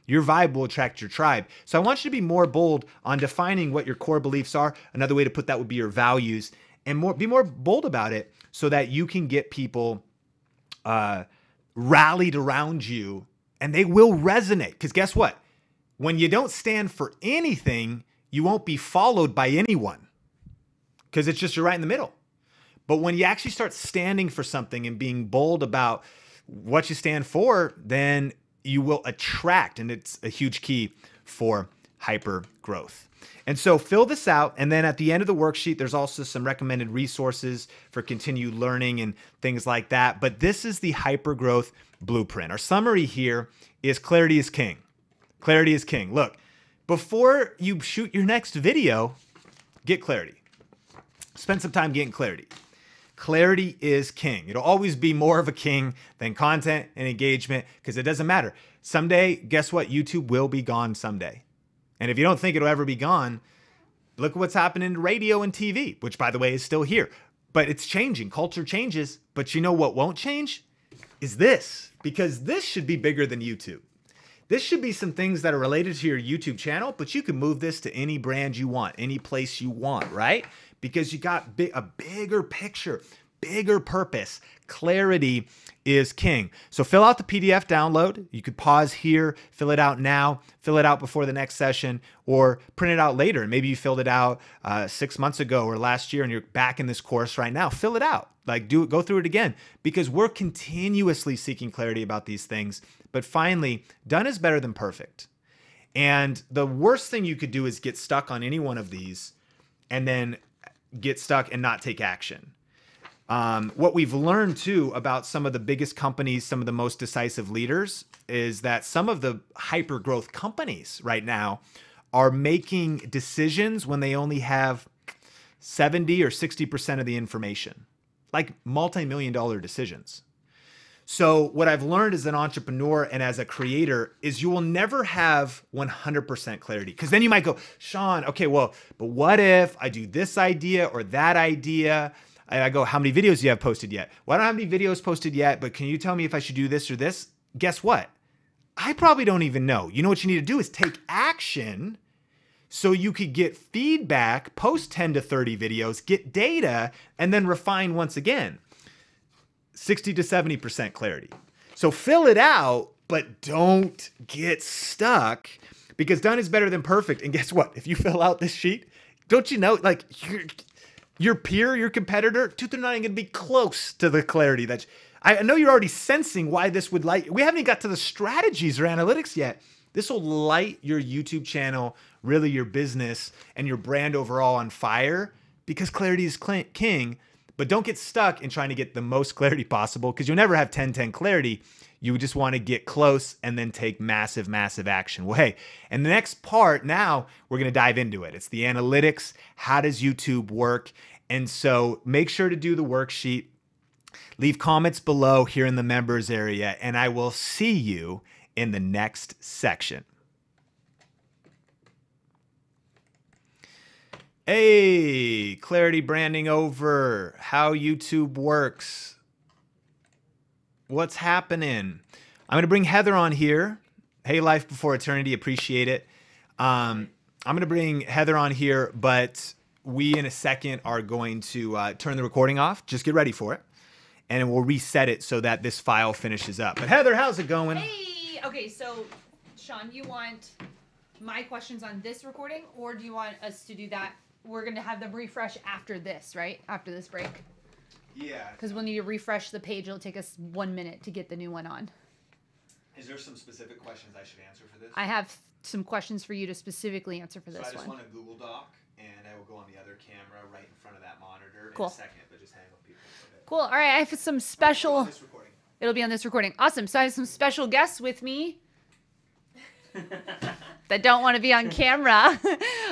Your vibe will attract your tribe. So I want you to be more bold on defining what your core beliefs are. Another way to put that would be your values, and be more bold about it so that you can get people rallied around you, and they will resonate. Because guess what? When you don't stand for anything, you won't be followed by anyone, because it's just you're right in the middle. But when you actually start standing for something and being bold about what you stand for, then you will attract, and it's a huge key for Hypergrowth. And so fill this out. And then at the end of the worksheet, there's also some recommended resources for continued learning and things like that. But this is the Hypergrowth blueprint. Our summary here is clarity is king. Clarity is king. Look, before you shoot your next video, get clarity. Spend some time getting clarity. Clarity is king. It'll always be more of a king than content and engagement because it doesn't matter. Someday, guess what? YouTube will be gone someday. And if you don't think it'll ever be gone, look at what's happening to radio and TV, which by the way is still here. But it's changing. Culture changes. But you know what won't change? Is this. Because this should be bigger than YouTube. This should be some things that are related to your YouTube channel, but you can move this to any brand you want, any place you want, right? Because you got a bigger picture, bigger purpose. Clarity is king. So fill out the PDF download. You could pause here, fill it out now, fill it out before the next session, or print it out later. Maybe you filled it out 6 months ago or last year and you're back in this course right now. Fill it out. Like go through it again because we're continuously seeking clarity about these things. But finally, done is better than perfect. And the worst thing you could do is get stuck on any one of these and then get stuck and not take action. What we've learned too about some of the biggest companies, some of the most decisive leaders, is that some of the hyper growth companies right now are making decisions when they only have 70 or 60% of the information, like multi-million-dollar decisions. So what I've learned as an entrepreneur and as a creator is you will never have 100% clarity. Because then you might go, Sean, okay, well, but what if I do this idea or that idea? And I go, how many videos do you have posted yet? Well, I don't have any videos posted yet, but can you tell me if I should do this or this? Guess what? I probably don't even know. You know what you need to do is take action so you could get feedback, post 10 to 30 videos, get data, and then refine once again. 60 to 70% clarity. So fill it out, but don't get stuck because done is better than perfect. And guess what? If you fill out this sheet, don't you know, like your peer, your competitor, they're not even going to be close to the clarity that I know you're already sensing why this would light. We haven't even got to the strategies or analytics yet. This will light your YouTube channel, really your business and your brand overall on fire because clarity is king. But don't get stuck in trying to get the most clarity possible because you'll never have 10-10 clarity. You just want to get close and then take massive, massive action. Well, hey, and the next part now, we're going to dive into it. It's the analytics. How does YouTube work? And so make sure to do the worksheet. Leave comments below here in the members area, and I will see you in the next section. Hey, clarity branding over, how YouTube works. What's happening? I'm going to bring Heather on here. Hey, Life Before Eternity, appreciate it. I'm going to bring Heather on here, but we in a second are going to turn the recording off. Just get ready for it. And we'll reset it so that this file finishes up. But Heather, how's it going? Hey, okay, so Sean, you want my questions on this recording or do you want us to do that? We're going to have them refresh after this, right? After this break. Yeah. Because we'll need to refresh the page. It'll take us 1 minute to get the new one on. Is there some specific questions I should answer for this? I have some questions for you to specifically answer for this one. So I just want a Google Doc, and I will go on the other camera right in front of that monitor cool. in a second, but just hang with people. Okay. Cool. All right, I have some special... It'll be on this recording. Awesome. So I have some special guests with me that don't want to be on camera.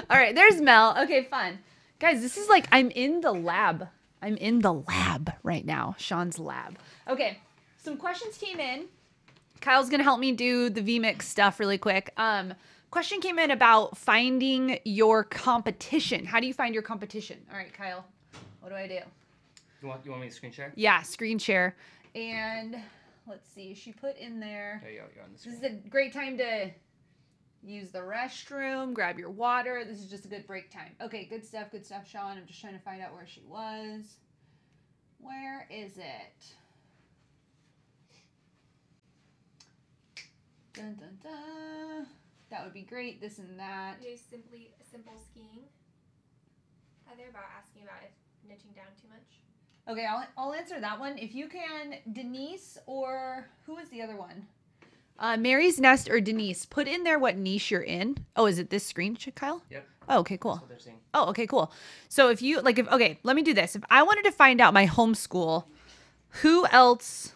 All right, there's Mel. Okay, fun. Guys, this is like I'm in the lab. I'm in the lab right now, Sean's lab. Okay, some questions came in. Kyle's going to help me do the VMix stuff really quick. Question came in about finding your competition. How do you find your competition? All right, Kyle, what do I do? You want me to screen share? Yeah, screen share. And let's see, she put in there. There you go, you're on the screen. This is a great time to use the restroom, grab your water. This is just a good break time. Okay, good stuff, Sean. I'm just trying to find out where she was. Where is it? Dun, dun, dun. That would be great, this and that. Do simple skiing. Heather, about asking about if niching down too much. Okay, I'll answer that one. If you can, Denise or who was the other one? Mary's Nest or Denise, put in there what niche you're in. Oh, is it this screen, Kyle? Yep. Oh, okay, cool. That's what they're saying. Oh, okay, cool. So if you like, okay, let me do this. If I wanted to find out my homeschool, who else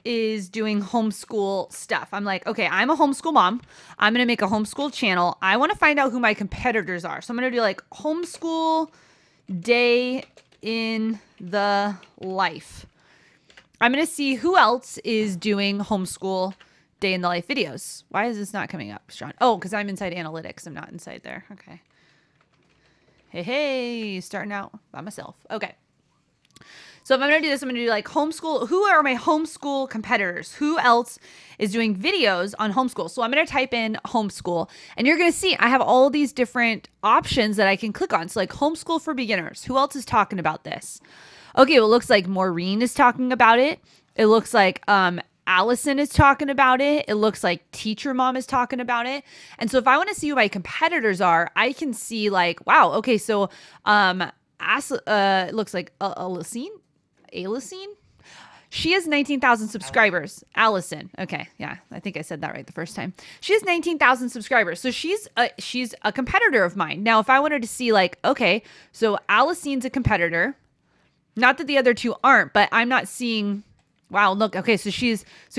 is doing homeschool stuff? I'm like, okay, I'm a homeschool mom. I'm going to make a homeschool channel. I want to find out who my competitors are. So I'm going to do like homeschool day in the life. I'm going to see who else is doing homeschool day in the life videos. Why is this not coming up, Sean? Oh, because I'm inside analytics. I'm not inside there. Okay. Hey, starting out by myself. Okay. So if I'm going to do this, I'm going to do like homeschool. Who are my homeschool competitors? Who else is doing videos on homeschool? So I'm going to type in homeschool, and you're going to see I have all these different options that I can click on. So like homeschool for beginners. Who else is talking about this? Okay, well, it looks like Maureen is talking about it. It looks like Allison is talking about it. It looks like Teacher Mom is talking about it. And so if I want to see who my competitors are, I can see like, wow, okay, so it looks like Alicine. She has 19,000 subscribers. Allison. Okay, yeah, I think I said that right the first time. She has 19,000 subscribers. So she's a competitor of mine. Now, if I wanted to see like, okay, so Allicine's a competitor. Not that the other two aren't, but I'm not seeing, wow, look, okay, so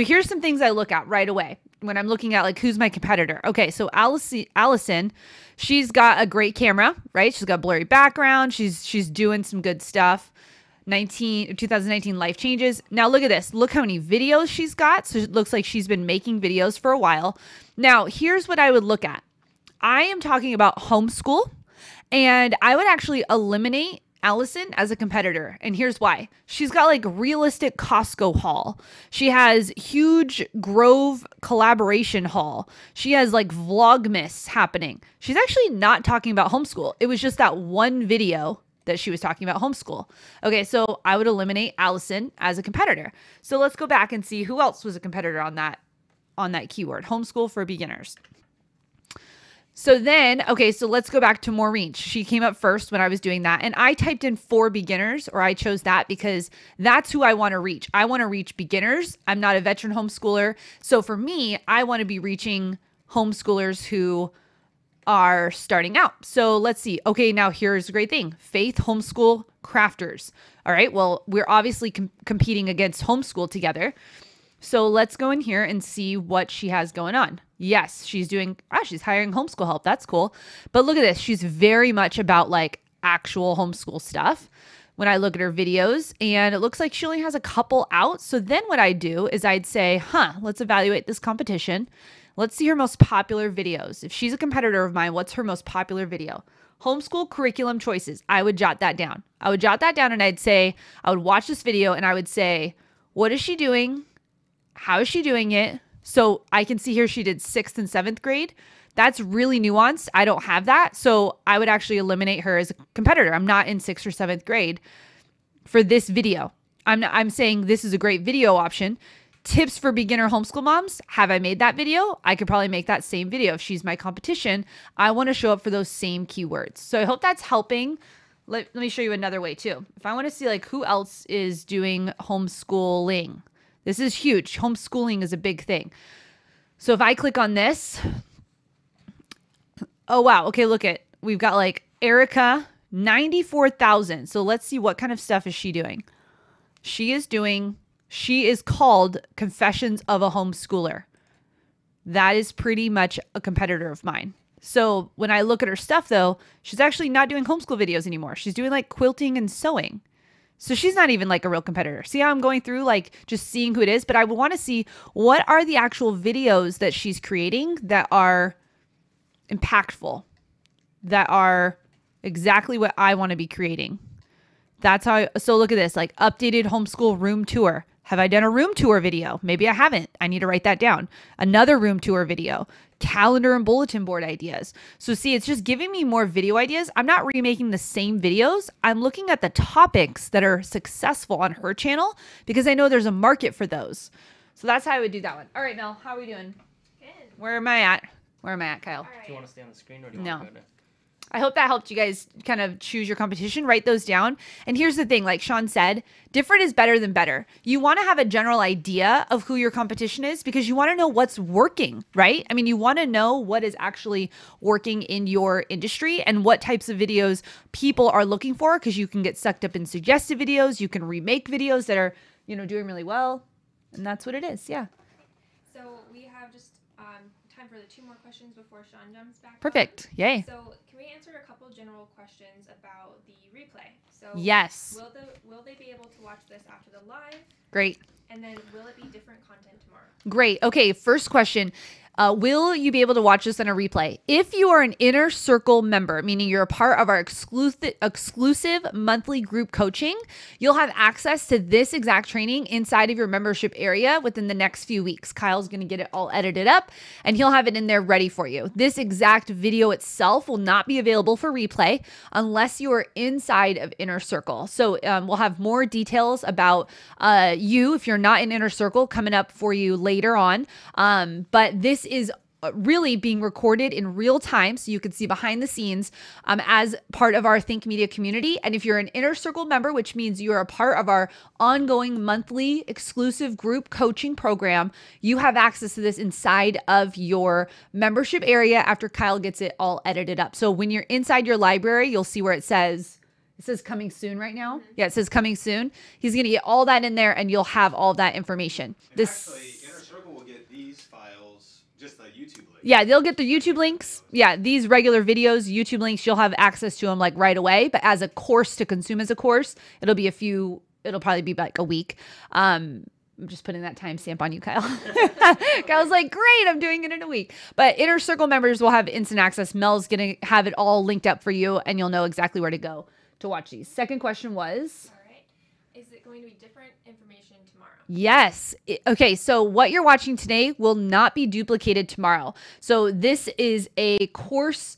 here's some things I look at right away when I'm looking at like, who's my competitor? Okay, so Allison, she's got a great camera, right? She's got blurry background. She's doing some good stuff. 2019 life changes. Now look at this. Look how many videos she's got. So it looks like she's been making videos for a while. Now, here's what I would look at. I am talking about homeschool, and I would actually eliminate Allison as a competitor. And here's why. She's got like realistic Costco haul. She has huge Grove collaboration haul. She has like Vlogmas happening. She's actually not talking about homeschool. It was just that one video that she was talking about homeschool. Okay, so I would eliminate Allison as a competitor. So let's go back and see who else was a competitor on that keyword, homeschool for beginners. So then, okay, so let's go back to Maureen. She came up first when I was doing that. And I typed in for beginners, or I chose that because that's who I want to reach. I want to reach beginners. I'm not a veteran homeschooler. So for me, I want to be reaching homeschoolers who are starting out. So let's see. Okay, now here's a great thing. Faith Homeschool Crafters. All right, well, we're obviously competing against homeschool together. So let's go in here and see what she has going on. Yes, she's hiring homeschool help. That's cool. But look at this. She's very much about like actual homeschool stuff when I look at her videos, and it looks like she only has a couple out. So then what I do is I'd say, let's evaluate this competition. Let's see her most popular videos. If she's a competitor of mine, what's her most popular video? Homeschool curriculum choices. I would jot that down. And I would watch this video and I would say, what is she doing? How is she doing it? So I can see here she did 6th and 7th grade. That's really nuanced. I don't have that. So I would actually eliminate her as a competitor. I'm not in 6th or 7th grade for this video. I'm saying this is a great video option. Tips for beginner homeschool moms. Have I made that video? I could probably make that same video. If she's my competition, I want to show up for those same keywords. So I hope that's helping. Let me show you another way too. If I want to see like who else is doing homeschooling, this is huge. Homeschooling is a big thing. So if I click on this, oh wow, okay, we've got like Erica, 94,000. So let's see what kind of stuff is she doing. She is called Confessions of a Homeschooler. That is pretty much a competitor of mine. So when I look at her stuff though, she's actually not doing homeschool videos anymore. She's doing like quilting and sewing. So she's not even like a real competitor. See how I'm going through like just seeing who it is, but I want to see what are the actual videos that she's creating that are impactful, that are exactly what I want to be creating. So look at this, like updated homeschool room tour. Have I done a room tour video? Maybe I haven't. I need to write that down. Another room tour video, calendar and bulletin board ideas. So see, it's just giving me more video ideas. I'm not remaking the same videos. I'm looking at the topics that are successful on her channel because I know there's a market for those. So that's how I would do that one. All right, Mel, how are we doing? Good. Where am I at? Kyle? All right. Do you want to stay on the screen or do you want to go to... I hope that helped you guys kind of choose your competition, write those down. And here's the thing, like Sean said, different is better than better. You want to have a general idea of who your competition is because you want to know what's working, right? I mean, you want to know what is actually working in your industry and what types of videos people are looking for, because you can get sucked up in suggested videos. You can remake videos that are, you know, doing really well. And that's what it is. Yeah. So we have just time for the 2 more questions before Sean jumps back. Perfect. On. Yay. So can we answer a couple general questions about the replay? So yes. Will they be able to watch this after the live? Great. And then will it be different content tomorrow? Great. Okay, first question. Will you be able to watch this on a replay? If you are an Inner Circle member, meaning you're a part of our exclusive monthly group coaching, you'll have access to this exact training inside of your membership area within the next few weeks. Kyle's going to get it all edited up and he'll have it in there ready for you. This exact video itself will not be available for replay unless you are inside of Inner Circle. So we'll have more details about you, if you're not in Inner Circle, coming up for you later on. But this is really being recorded in real time so you can see behind the scenes as part of our Think Media community. And if you're an Inner Circle member, which means you are a part of our ongoing monthly exclusive group coaching program, you have access to this inside of your membership area after Kyle gets it all edited up. So when you're inside your library, you'll see where it says coming soon right now. Yeah, it says coming soon. He's going to get all that in there and you'll have all that information. And actually, Inner Circle will get these files, just the YouTube link. Yeah, they'll get the YouTube links. Yeah, these regular videos, YouTube links, you'll have access to them like right away. But as a course to consume as a course, it'll probably be like a week. I'm just putting that timestamp on you, Kyle. Kyle's like, great, I'm doing it in a week. But Inner Circle members will have instant access. Mel's going to have it all linked up for you and you'll know exactly where to go to watch these. Second question was? All right. Is it going to be different information tomorrow? Yes. Okay, so what you're watching today will not be duplicated tomorrow. So this is a course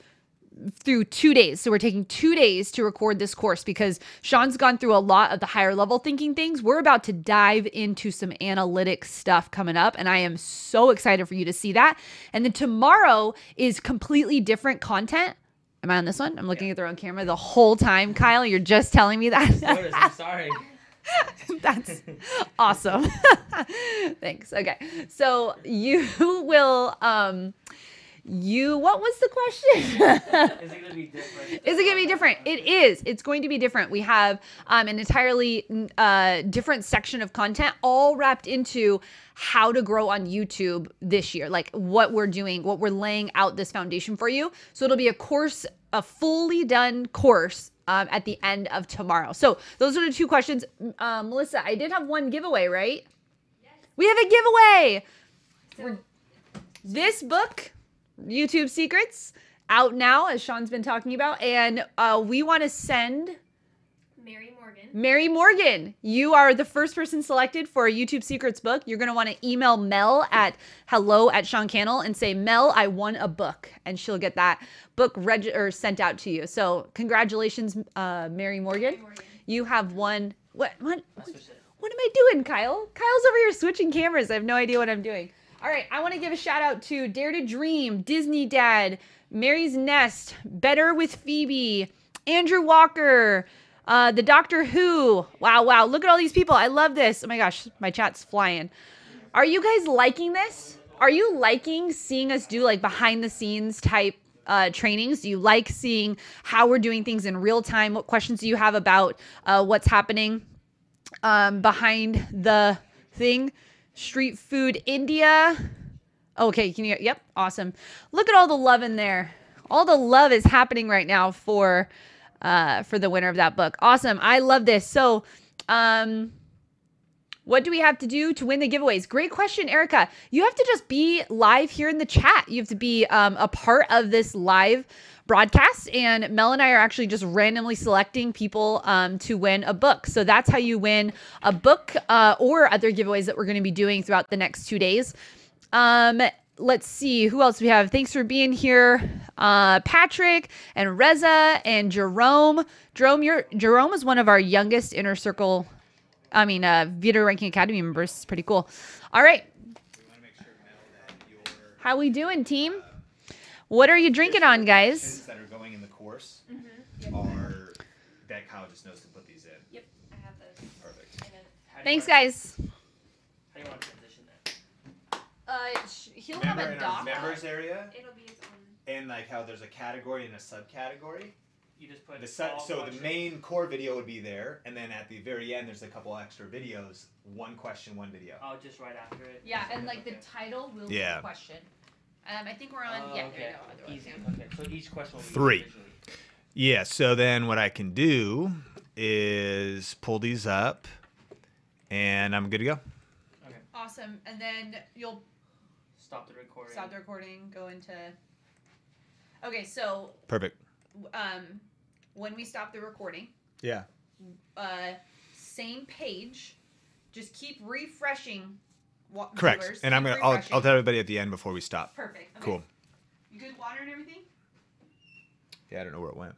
through 2 days. So we're taking 2 days to record this course because Sean's gone through a lot of the higher level thinking things. We're about to dive into some analytics stuff coming up, and I am so excited for you to see that. And then tomorrow is completely different content. Am I on this one? I'm looking at the wrong camera the whole time. Kyle, you're just telling me that. Spoilers, I'm sorry. That's awesome. Thanks. Okay. So you will, what was the question? Is it going to be different? Is it going to be different? It is. It's going to be different. We have an entirely different section of content all wrapped into how to grow on YouTube this year, like what we're doing, what we're laying out this foundation for you. So it'll be a course, a fully done course at the end of tomorrow. So those are the 2 questions. Melissa, I did have one giveaway, right? Yes. We have a giveaway. So, This book, YouTube Secrets, out now, as Sean's been talking about. And we want to send Mary Morgan. You are the first person selected for a YouTube Secrets book. You're going to want to email Mel at hello@SeanCannell and say, Mel, I won a book. And she'll get that book sent out to you. So congratulations, Mary Morgan. You have won. What am I doing, Kyle? Kyle's over here switching cameras. I have no idea what I'm doing. All right, I want to give a shout out to Dare to Dream, Disney Dad, Mary's Nest, Better with Phoebe, Andrew Walker, the Doctor Who. Wow. Look at all these people. I love this. Oh my gosh, my chat's flying. Are you guys liking this? Are you liking seeing us do like behind the scenes type trainings? Do you like seeing how we're doing things in real time? What questions do you have about what's happening behind the thing? Street Food India. Okay, can you, yep, awesome. Look at all the love in there. All the love is happening right now for the winner of that book. Awesome. I love this. So, what do we have to do to win the giveaways? Great question, Erica. You have to just be live here in the chat. You have to be a part of this live broadcast, and Mel and I are actually just randomly selecting people to win a book. So that's how you win a book or other giveaways that we're going to be doing throughout the next 2 days. Let's see who else we have. Thanks for being here, Patrick and Reza and Jerome. Jerome is one of our youngest Inner Circle, Video Ranking Academy members. It's pretty cool. All right. We want to make sure, Mel, that How we doing, team? What are you drinking on, guys? Questions that are going in the course Yep. are that Kyle just knows to put these in. Yep. I have those. Perfect. And then How do you Thanks, want- guys. How do you want to transition that? He'll Remember have a in our doc. members area, it'll be its own. and like how there's a category and a subcategory. You just put all So the questions. main core video would be there, and then at the very end, there's a couple extra videos. One question, one video. Oh, just right after it. Yeah, and like the Okay. title will Yeah. be a question. I think we're on. Oh, Yeah, okay. there you go. Otherwise, Easy. yeah. Okay, so each question will be 3. individually. Yeah. So then what I can do is pull these up, and I'm good to go. Okay. Awesome. And then you'll Stop the recording. stop the recording. Go into. Okay, so Perfect. when we stop the recording, Yeah. same page. Just keep refreshing. Correct. Viewers, And keep I'll refreshing. tell everybody at the end before we stop. Perfect. Okay. Cool. You good? Water and everything. Yeah, I don't know where it went.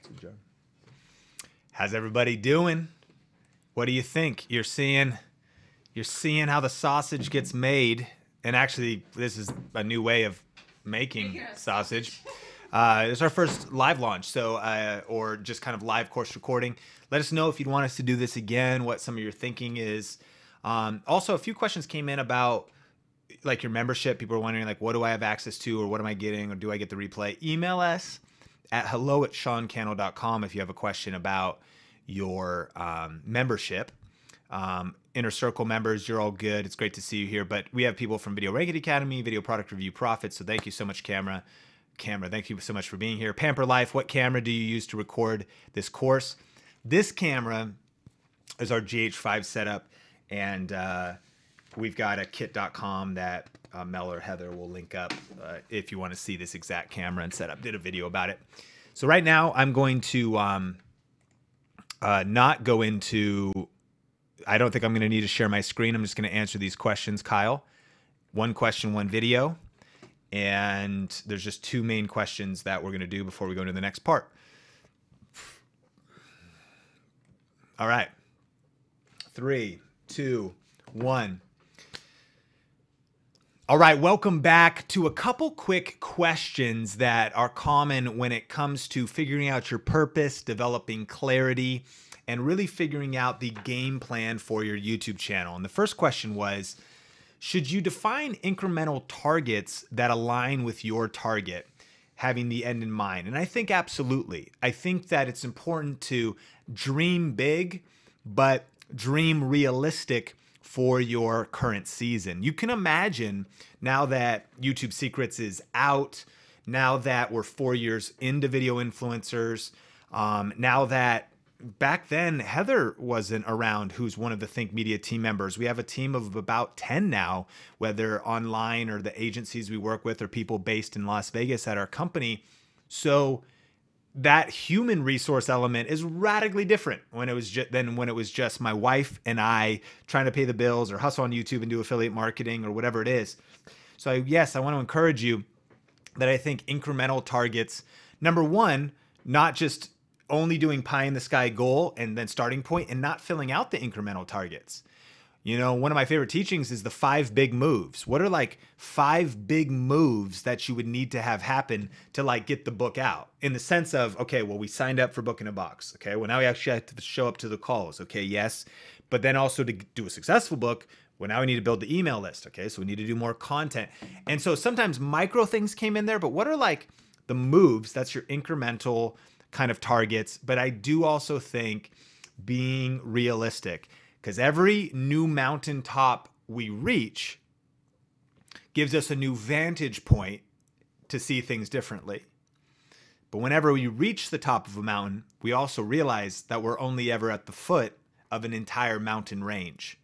Good job. How's everybody doing? What do you think? You're seeing how the sausage gets made, and actually, this is a new way of making Making a sausage. It's our first live launch, so or just kind of live course recording. Let us know if you'd want us to do this again. What some of your thinking is. Also, a few questions came in about like your membership. People are wondering like, what do I have access to, or what am I getting, or do I get the replay? Email us at hello@seancannell.com if you have a question about your membership. Inner Circle members, you're all good. It's great to see you here. But we have people from Video Ranking Academy, Video Product Review Profits. So thank you so much, Camera, thank you so much for being here. Pamper Life, what camera do you use to record this course? This camera is our GH5 setup. And we've got a kit.com that Mel or Heather will link up if you want to see this exact camera and setup. Did a video about it. So right now I'm going to not go into, I don't think I'm going to need to share my screen. I'm just going to answer these questions, Kyle. One question, one video. And there's just 2 main questions that we're going to do before we go into the next part. All right. 3, 2, 1. All right, welcome back to a couple quick questions that are common when it comes to figuring out your purpose, developing clarity, and really figuring out the game plan for your YouTube channel. And the first question was, should you define incremental targets that align with your target, having the end in mind? And I think absolutely. I think that it's important to dream big, but dream realistic for your current season. You can imagine now that YouTube Secrets is out, now that we're 4 years into video influencers, now that back then Heather wasn't around, who's one of the Think Media team members. We have a team of about 10 now, whether online or the agencies we work with or people based in Las Vegas at our company. So that human resource element is radically different than when it was just my wife and I trying to pay the bills or hustle on YouTube and do affiliate marketing or whatever it is. So yes, I want to encourage you that I think incremental targets, number one, not just only doing pie in the sky goal and then starting point and not filling out the incremental targets. You know, one of my favorite teachings is the 5 big moves. What are like 5 big moves that you would need to have happen to like get the book out? In the sense of, okay, well, we signed up for Book in a Box. Okay, well, now we actually have to show up to the calls. Okay, yes. But then also to do a successful book, well, now we need to build the email list. Okay, so we need to do more content. And so sometimes micro things came in there, but what are like the moves? That's your incremental kind of targets. But I do also think being realistic, because every new mountaintop we reach gives us a new vantage point to see things differently. But whenever we reach the top of a mountain, we also realize that we're only ever at the foot of an entire mountain range,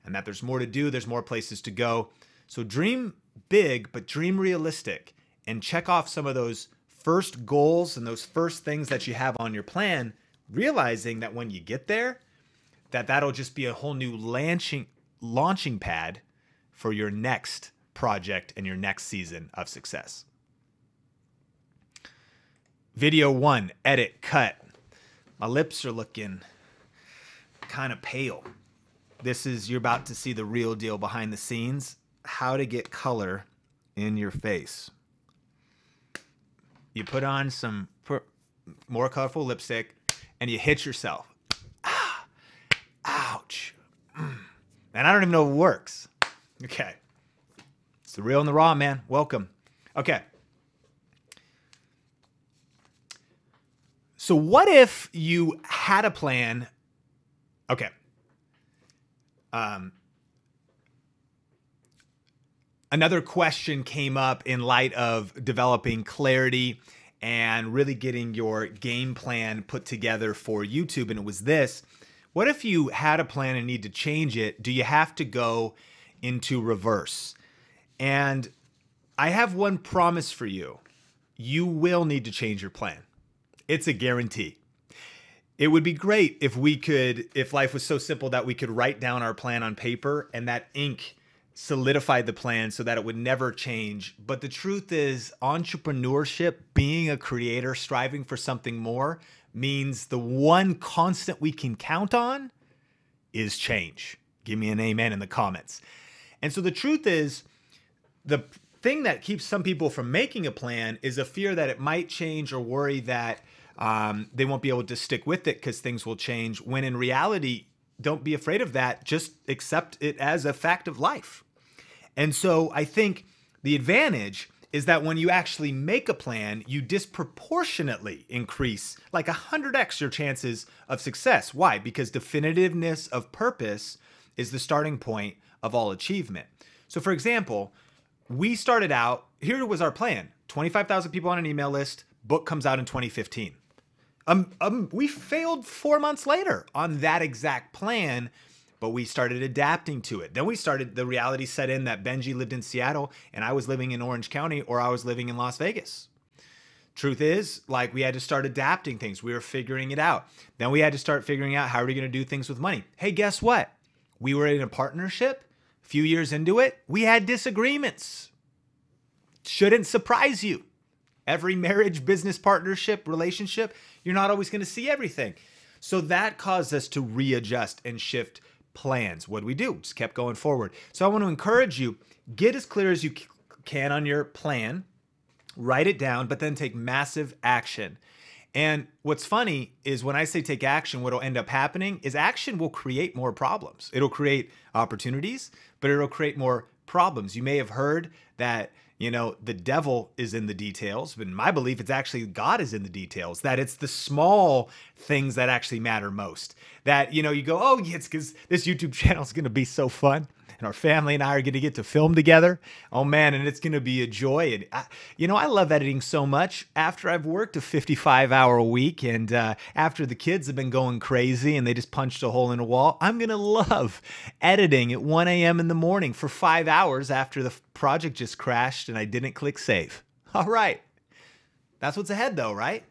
and that there's more to do, there's more places to go. So dream big, but dream realistic, and check off some of those first goals and those first things that you have on your plan, realizing that when you get there, that'll just be a whole new launching pad for your next project and your next season of success. Video 1, edit, cut. My lips are looking kind of pale. You're about to see the real deal behind the scenes, how to get color in your face. you put on some more colorful lipstick, and you hit yourself. Ah, ouch. And I don't even know if it works. Okay. It's the real and the raw, man. Welcome. Okay. So what if you had a plan? Okay. Another question came up in light of developing clarity and really getting your game plan put together for YouTube. And it was this: what if you had a plan and need to change it? Do you have to go into reverse? And I have one promise for you. You will need to change your plan. It's a guarantee. It would be great if if life was so simple that we could write down our plan on paper and that ink solidified the plan so that it would never change. But the truth is, entrepreneurship, being a creator, striving for something more, means the one constant we can count on is change. Give me an amen in the comments. And so the truth is, the thing that keeps some people from making a plan is a fear that it might change, or worry that they won't be able to stick with it because things will change, when in reality, don't be afraid of that. Just accept it as a fact of life. And so I think the advantage is that when you actually make a plan, you disproportionately increase, like 100x, your chances of success. Why? Because definitiveness of purpose is the starting point of all achievement. So for example, we started out, here was our plan: 25,000 people on an email list, book comes out in 2015. We failed 4 months later on that exact plan, but we started adapting to it. Then the reality set in that Benji lived in Seattle and I was living in Orange County, or I was living in Las Vegas. Truth is, like, we had to start adapting things. We were figuring it out. Then we had to start figuring out, how are we going to do things with money? Hey, guess what? We were in a partnership. A few years into it, we had disagreements. Shouldn't surprise you. Every marriage, business partnership, relationship, you're not always going to see everything. So that caused us to readjust and shift plans. What do we do? Just kept going forward. So I want to encourage you, get as clear as you can on your plan, write it down, but then take massive action. And what's funny is, when I say take action, what will end up happening is action will create more problems. It'll create opportunities, but it'll create more problems. You may have heard that, the devil is in the details, but in my belief, it's actually God is in the details, that it's the small things that actually matter most. That, you go, oh, yeah, it's because this YouTube channel is going to be so fun, and our family and I are going to get to film together. Oh man, and it's going to be a joy. And I love editing so much. After I've worked a 55-hour week, and after the kids have been going crazy and they just punched a hole in a wall, I'm going to love editing at 1 a.m. in the morning for 5 hours after the project just crashed and I didn't click save. All right. That's what's ahead though, right?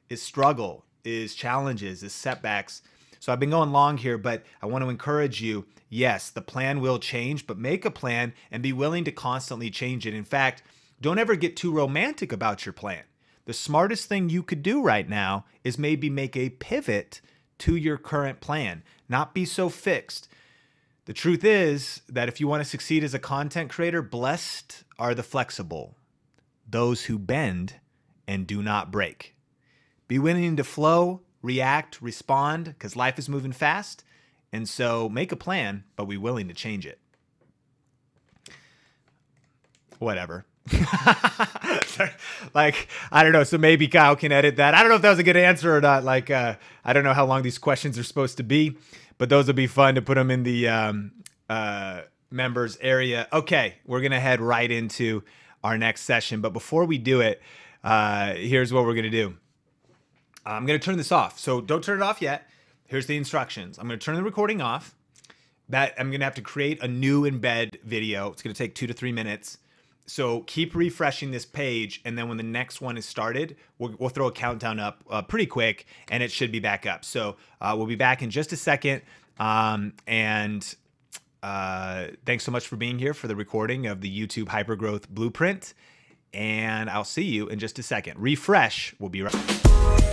Is struggle, is challenges, is setbacks. So I've been going long here, but I want to encourage you. Yes, the plan will change, but make a plan and be willing to constantly change it. In fact, don't ever get too romantic about your plan. The smartest thing you could do right now is maybe make a pivot to your current plan, not be so fixed. The truth is that if you want to succeed as a content creator, blessed are the flexible, those who bend and do not break. Be willing to flow, react, respond, because life is moving fast. And so make a plan, but be willing to change it. Whatever. Like, I don't know. So maybe Kyle can edit that. I don't know if that was a good answer or not. Like, I don't know how long these questions are supposed to be, but those would be fun to put them in the members area. Okay, we're going to head right into our next session. But before we do it, here's what we're going to do. I'm going to turn this off. So don't turn it off yet. Here's the instructions. I'm going to turn the recording off. That I'm going to have to create a new embed video. It's going to take 2 to 3 minutes. So keep refreshing this page, and then when the next one is started, we'll throw a countdown up pretty quick, and it should be back up. So we'll be back in just a second. Thanks so much for being here for the recording of the YouTube Hypergrowth Blueprint. And I'll see you in just a second. Refresh. We'll be right back.